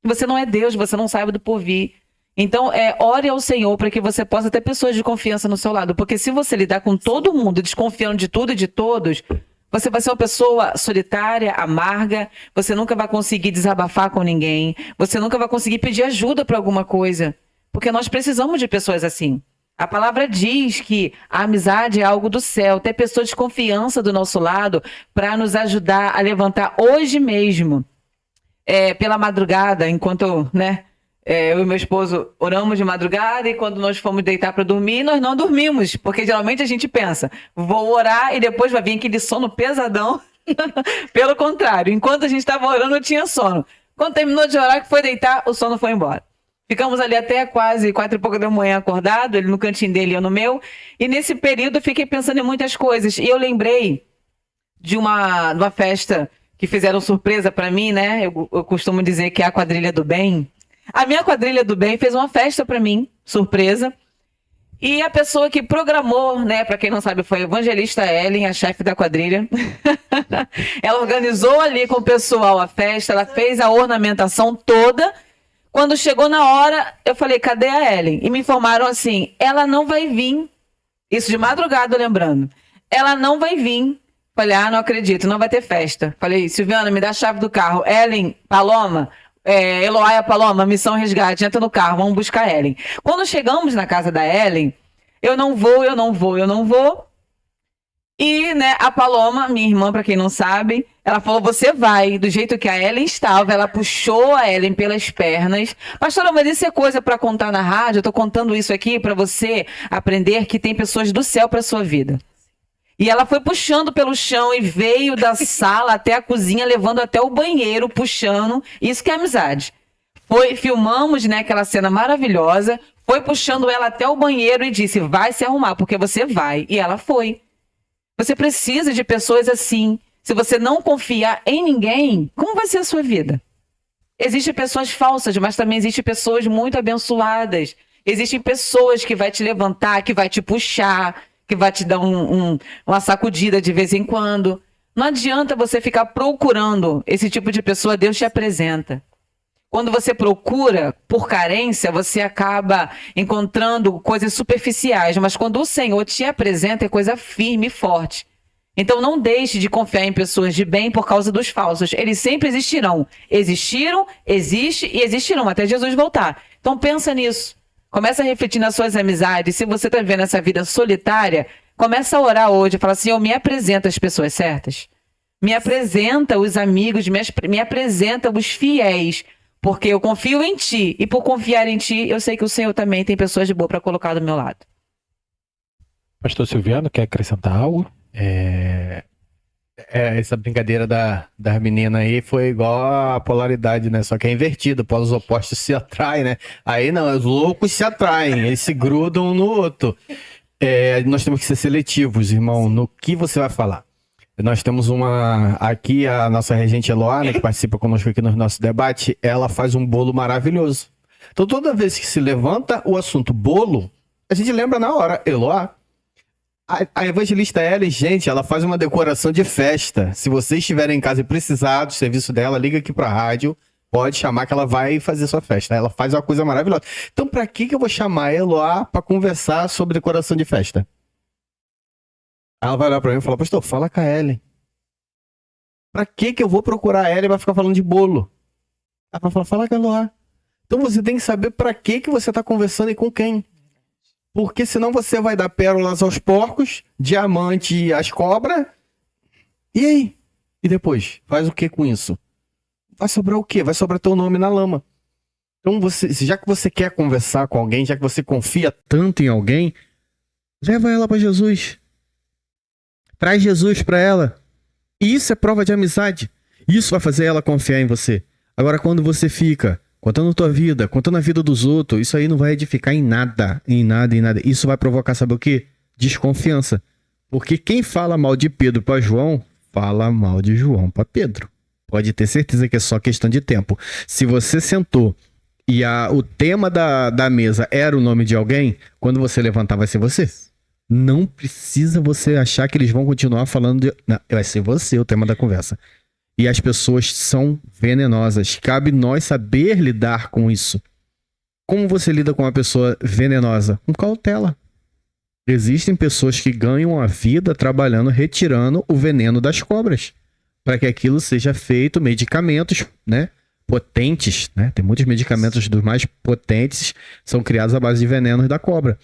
Você não é Deus, você não sabe do porvir. Então, ore ao Senhor para que você possa ter pessoas de confiança no seu lado. Porque se você lidar com todo mundo, desconfiando de tudo e de todos, você vai ser uma pessoa solitária, amarga, você nunca vai conseguir desabafar com ninguém, você nunca vai conseguir pedir ajuda para alguma coisa. Porque nós precisamos de pessoas assim. A palavra diz que a amizade é algo do céu, ter pessoas de confiança do nosso lado para nos ajudar a levantar hoje mesmo, pela madrugada, enquanto, né? Eu e meu esposo oramos de madrugada e quando nós fomos deitar para dormir, nós não dormimos, porque geralmente a gente pensa, vou orar e depois vai vir aquele sono pesadão. Pelo contrário, enquanto a gente estava orando, eu tinha sono. Quando terminou de orar, que foi deitar, o sono foi embora. Ficamos ali até quase 4h30 da manhã acordado, ele no cantinho dele e eu no meu. E nesse período eu fiquei pensando em muitas coisas. E eu lembrei de uma festa que fizeram surpresa para mim, né? Eu costumo dizer que é a quadrilha do bem. A minha quadrilha do bem fez uma festa para mim, surpresa. E a pessoa que programou, né, para quem não sabe, foi a evangelista Ellen, a chefe da quadrilha. Ela organizou ali com o pessoal a festa, ela fez a ornamentação toda. Quando chegou na hora, eu falei, cadê a Ellen? E me informaram assim, ela não vai vir. Isso de madrugada, lembrando. Ela não vai vir. Falei, não acredito, não vai ter festa. Falei, Silviana, me dá a chave do carro. Ellen, Paloma... Eloáia, Paloma, missão resgate, entra no carro, vamos buscar a Ellen. Quando chegamos na casa da Ellen, eu não vou. E, né, a Paloma, minha irmã, para quem não sabe, ela falou, você vai. Do jeito que a Ellen estava, ela puxou a Ellen pelas pernas. Pastora, mas isso é coisa para contar na rádio? Eu tô contando isso aqui para você aprender que tem pessoas do céu para sua vida. E ela foi puxando pelo chão e veio da sala até a cozinha, levando até o banheiro, puxando. Isso que é amizade. Filmamos, né, aquela cena maravilhosa, foi puxando ela até o banheiro e disse, vai se arrumar, porque você vai. E ela foi. Você precisa de pessoas assim. Se você não confiar em ninguém, como vai ser a sua vida? Existem pessoas falsas, mas também existem pessoas muito abençoadas. Existem pessoas que vai te levantar, que vai te puxar, que vai te dar uma sacudida de vez em quando. Não adianta você ficar procurando esse tipo de pessoa, Deus te apresenta. Quando você procura por carência, você acaba encontrando coisas superficiais, mas quando o Senhor te apresenta, é coisa firme e forte. Então não deixe de confiar em pessoas de bem por causa dos falsos. Eles sempre existirão. Existiram, existem e existirão até Jesus voltar. Então pensa nisso. Começa a refletir nas suas amizades. Se você está vivendo essa vida solitária, começa a orar hoje. Fala assim, eu me apresento às pessoas certas. Me apresenta os amigos, me apresenta os fiéis, porque eu confio em ti. E por confiar em ti, eu sei que o Senhor também tem pessoas de boa para colocar do meu lado. Pastor Silviano, quer acrescentar algo? Essa brincadeira das meninas aí foi igual a polaridade, né? Só que é invertido, polos opostos se atraem, né? Aí não, os loucos se atraem, eles se grudam um no outro. Nós temos que ser seletivos, irmão, no que você vai falar. Nós temos aqui, a nossa regente Eloá, né, que participa conosco aqui no nosso debate, ela faz um bolo maravilhoso. Então toda vez que se levanta o assunto bolo, a gente lembra na hora, Eloá. A evangelista Ellen, gente, ela faz uma decoração de festa. Se vocês estiverem em casa e precisar do serviço dela, liga aqui pra rádio, pode chamar que ela vai fazer sua festa. Ela faz uma coisa maravilhosa. Então, pra que eu vou chamar a Eloá pra conversar sobre decoração de festa? Ela vai olhar pra mim e falar, pastor, fala com a Ellen. Pra que eu vou procurar a Ellen pra ficar falando de bolo? Ela vai falar, fala com a Eloá. Então você tem que saber pra que você tá conversando e com quem. Porque senão você vai dar pérolas aos porcos, diamante às cobras. E aí? E depois? Faz o que com isso? Vai sobrar o quê? Vai sobrar teu nome na lama. Então, já que você quer conversar com alguém, já que você confia tanto em alguém, leva ela para Jesus. Traz Jesus para ela. E isso é prova de amizade. Isso vai fazer ela confiar em você. Agora, quando você fica contando a tua vida, contando a vida dos outros, isso aí não vai edificar em nada, em nada, em nada. Isso vai provocar, sabe o quê? Desconfiança. Porque quem fala mal de Pedro para João, fala mal de João para Pedro. Pode ter certeza que é só questão de tempo. Se você sentou e o tema da mesa era o nome de alguém, quando você levantar vai ser você. Não precisa você achar que eles vão continuar falando Não, vai ser você o tema da conversa. E as pessoas são venenosas. Cabe nós saber lidar com isso. Como você lida com uma pessoa venenosa? Com cautela. Existem pessoas que ganham a vida trabalhando, retirando o veneno das cobras. Para que aquilo seja feito, medicamentos, né? Potentes, né? Tem muitos medicamentos dos mais potentes, são criados à base de venenos da cobra.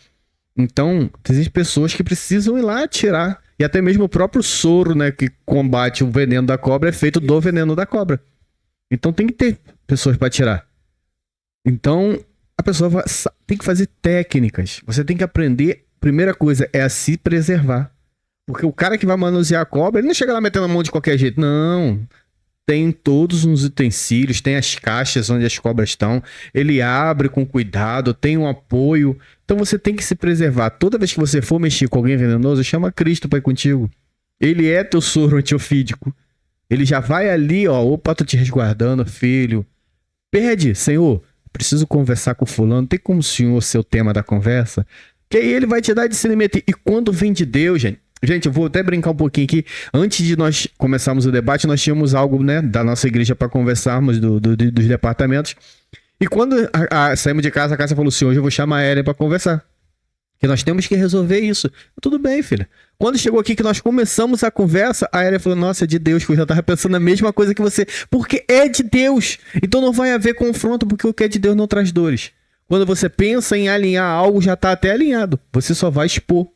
Então, existem pessoas que precisam ir lá tirar. E até mesmo o próprio soro, né, que combate o veneno da cobra é feito do veneno da cobra. Então tem que ter pessoas para tirar. Então a pessoa tem que fazer técnicas. Você tem que aprender. Primeira coisa é a se preservar. Porque o cara que vai manusear a cobra, ele não chega lá metendo a mão de qualquer jeito. Não. Tem todos os utensílios, tem as caixas onde as cobras estão. Ele abre com cuidado, tem um apoio. Então você tem que se preservar. Toda vez que você for mexer com alguém venenoso, chama Cristo para ir contigo. Ele é teu soro antiofídico. Ele já vai ali, ó. Opa, tô te resguardando, filho. Pede, Senhor, preciso conversar com fulano. Tem como o Senhor ser o tema da conversa? Que aí ele vai te dar discernimento. E quando vem de Deus, gente, eu vou até brincar um pouquinho aqui. Antes de nós começarmos o debate, nós tínhamos algo, né, da nossa igreja para conversarmos dos departamentos. E quando saímos de casa, a Cássia falou assim, hoje eu vou chamar a Ellen para conversar. Que nós temos que resolver isso. Tudo bem, filha. Quando chegou aqui que nós começamos a conversa, a Ellen falou, nossa, é de Deus, que eu já estava pensando a mesma coisa que você. Porque é de Deus. Então não vai haver confronto, porque o que é de Deus não traz dores. Quando você pensa em alinhar algo, já está até alinhado. Você só vai expor.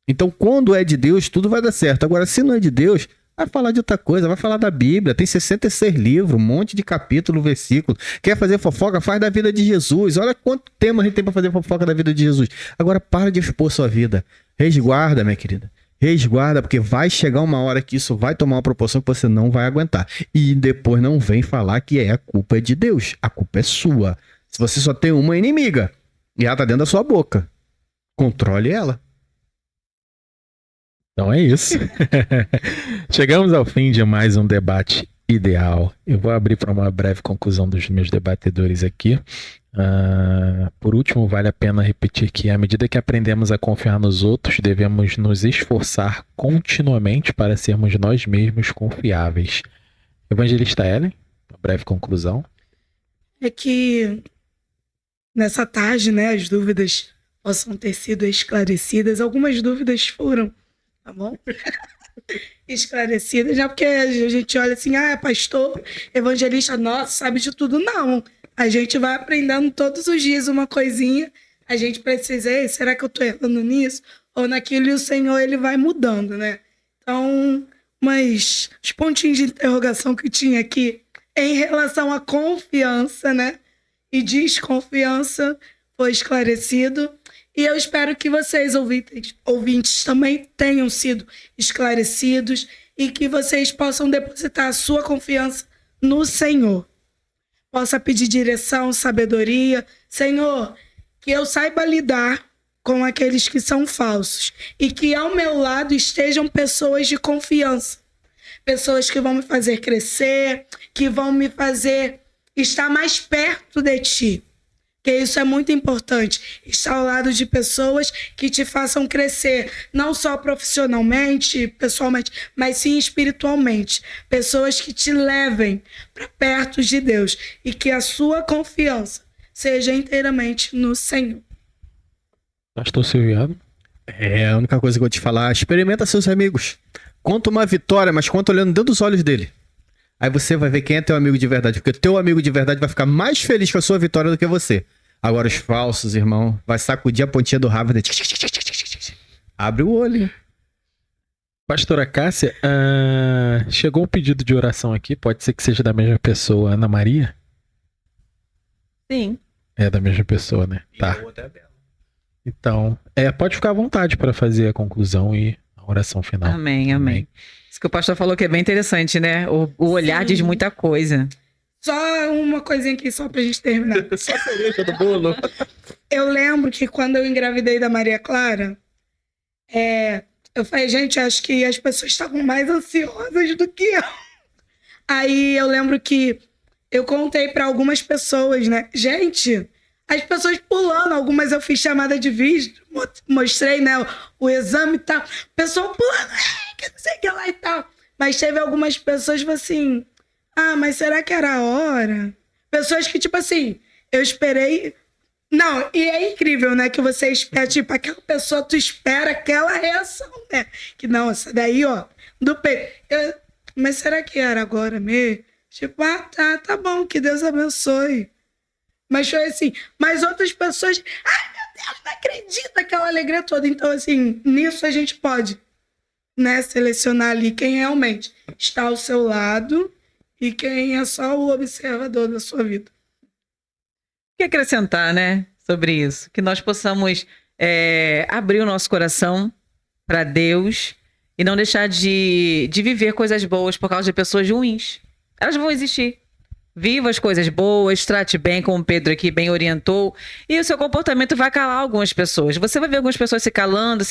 Então, quando é de Deus, tudo vai dar certo. Agora, se não é de Deus, vai falar de outra coisa, vai falar da Bíblia. Tem 66 livros, um monte de capítulo, versículo. Quer fazer fofoca? Faz da vida de Jesus. Olha quanto tempo a gente tem para fazer fofoca da vida de Jesus. Agora, para de expor sua vida. Resguarda, minha querida. Resguarda, porque vai chegar uma hora que isso vai tomar uma proporção que você não vai aguentar. E depois não vem falar que a culpa é de Deus. A culpa é sua. Se você só tem uma inimiga e ela tá dentro da sua boca, controle ela. Então é isso. Chegamos ao fim de mais um debate ideal. Eu vou abrir para uma breve conclusão dos meus debatedores aqui. Por último, vale a pena repetir que à medida que aprendemos a confiar nos outros, devemos nos esforçar continuamente para sermos nós mesmos confiáveis. Evangelista Ellen, uma breve conclusão. É que nessa tarde, né, as dúvidas possam ter sido esclarecidas. Algumas dúvidas foram, tá bom? Esclarecidas, já porque a gente olha assim, pastor, evangelista, nossa, sabe de tudo. Não, a gente vai aprendendo todos os dias uma coisinha, a gente precisa, será que eu tô errando nisso? Ou naquilo, e o Senhor, ele vai mudando, né? Então, os pontinhos de interrogação que tinha aqui em relação à confiança, né? E desconfiança foi esclarecido. E eu espero que vocês, ouvintes, também tenham sido esclarecidos e que vocês possam depositar a sua confiança no Senhor. Possa pedir direção, sabedoria. Senhor, que eu saiba lidar com aqueles que são falsos e que ao meu lado estejam pessoas de confiança. Pessoas que vão me fazer crescer, que vão me fazer estar mais perto de Ti. Porque isso é muito importante, estar ao lado de pessoas que te façam crescer, não só profissionalmente, pessoalmente, mas sim espiritualmente. Pessoas que te levem para perto de Deus e que a sua confiança seja inteiramente no Senhor. Pastor Silviano. A única coisa que eu vou te falar, experimenta seus amigos. Conta uma vitória, mas conta olhando dentro dos olhos dele. Aí você vai ver quem é teu amigo de verdade, porque teu amigo de verdade vai ficar mais feliz com a sua vitória do que você. Agora os falsos, irmão, vai sacudir a pontinha do rabo e abre o olho. Pastora Cássia, chegou um pedido de oração aqui, pode ser que seja da mesma pessoa, Ana Maria? Sim. É da mesma pessoa, né? Tá. Então, pode ficar à vontade para fazer a conclusão e a oração final. Amém, amém. Isso que o pastor falou que é bem interessante, né? O olhar Sim. diz muita coisa. Só uma coisinha aqui, só pra gente terminar. Só a cereja do bolo. Eu lembro que quando eu engravidei da Maria Clara, eu falei, gente, acho que as pessoas estavam mais ansiosas do que eu. Aí eu lembro que eu contei pra algumas pessoas, né? Gente, as pessoas pulando, algumas eu fiz chamada de vídeo, mostrei, né, o exame e tal. Pessoal pulando, que não sei o que lá e tal. Mas teve algumas pessoas, tipo assim, mas será que era a hora? Pessoas que, tipo assim, eu esperei. Não, e é incrível, né, que você espera, tipo, aquela pessoa, tu espera aquela reação, né? Que não, essa daí, ó, do peito. Mas será que era agora mesmo? Tipo, tá bom, que Deus abençoe. Mas foi assim, mas outras pessoas, meu Deus, não acredito, aquela alegria toda. Então, assim, nisso a gente pode, né, selecionar ali quem realmente está ao seu lado e quem é só o observador da sua vida. O que acrescentar, né, sobre isso? Que nós possamos abrir o nosso coração para Deus e não deixar de viver coisas boas por causa de pessoas ruins. Elas vão existir. Viva as coisas boas, trate bem, como o Pedro aqui bem orientou, e o seu comportamento vai calar algumas pessoas. Você vai ver algumas pessoas se calando,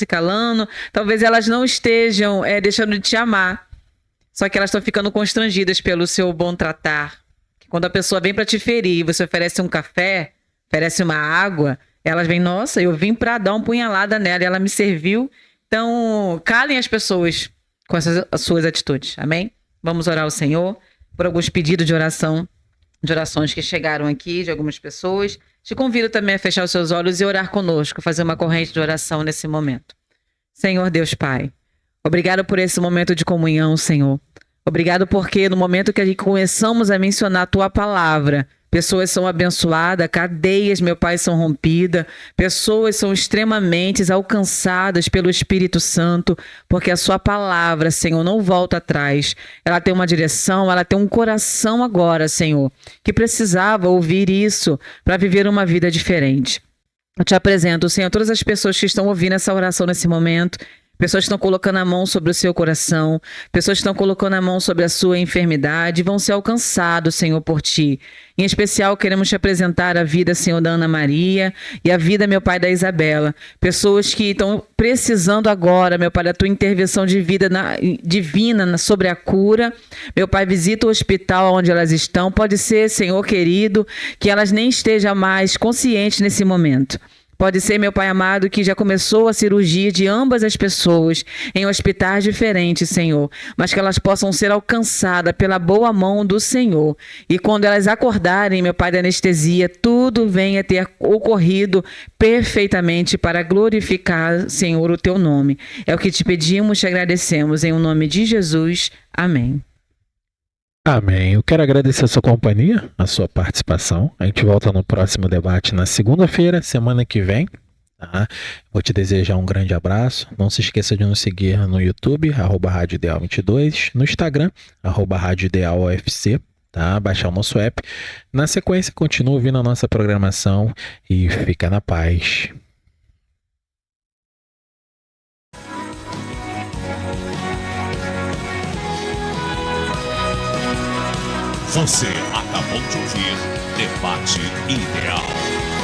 talvez elas não estejam deixando de te amar, só que elas estão ficando constrangidas pelo seu bom tratar. Quando a pessoa vem para te ferir, você oferece um café, oferece uma água, elas vêm, nossa, eu vim para dar uma punhalada nela e ela me serviu. Então, calem as pessoas com as suas atitudes, amém? Vamos orar ao Senhor por alguns pedidos de orações que chegaram aqui de algumas pessoas. Te convido também a fechar os seus olhos e orar conosco, fazer uma corrente de oração nesse momento. Senhor Deus Pai, obrigado por esse momento de comunhão, Senhor. Obrigado porque no momento que começamos a mencionar a Tua palavra, pessoas são abençoadas, cadeias, meu Pai, são rompidas, pessoas são extremamente alcançadas pelo Espírito Santo, porque a Sua palavra, Senhor, não volta atrás. Ela tem uma direção, ela tem um coração agora, Senhor, que precisava ouvir isso para viver uma vida diferente. Eu te apresento, Senhor, todas as pessoas que estão ouvindo essa oração nesse momento, pessoas que estão colocando a mão sobre o seu coração, pessoas que estão colocando a mão sobre a sua enfermidade, vão ser alcançados, Senhor, por Ti. Em especial, queremos te apresentar a vida, Senhor, da Ana Maria e a vida, meu Pai, da Isabela. Pessoas que estão precisando agora, meu Pai, da Tua intervenção de vida divina sobre a cura. Meu Pai, visita o hospital onde elas estão. Pode ser, Senhor querido, que elas nem estejam mais conscientes nesse momento. Pode ser, meu Pai amado, que já começou a cirurgia de ambas as pessoas em hospitais diferentes, Senhor, mas que elas possam ser alcançadas pela boa mão do Senhor. E quando elas acordarem, meu Pai da anestesia, tudo venha ter ocorrido perfeitamente para glorificar, Senhor, o Teu nome. É o que te pedimos, te agradecemos, em nome de Jesus. Amém. Amém. Eu quero agradecer a sua companhia, a sua participação. A gente volta no próximo debate na segunda-feira, semana que vem. Tá? Vou te desejar um grande abraço. Não se esqueça de nos seguir no YouTube, Rádio Ideal 22, no Instagram, Rádio Ideal UFC, tá? Baixar o nosso app. Na sequência, continua ouvindo a nossa programação e fica na paz. Você acabou de ouvir Debate Ideal.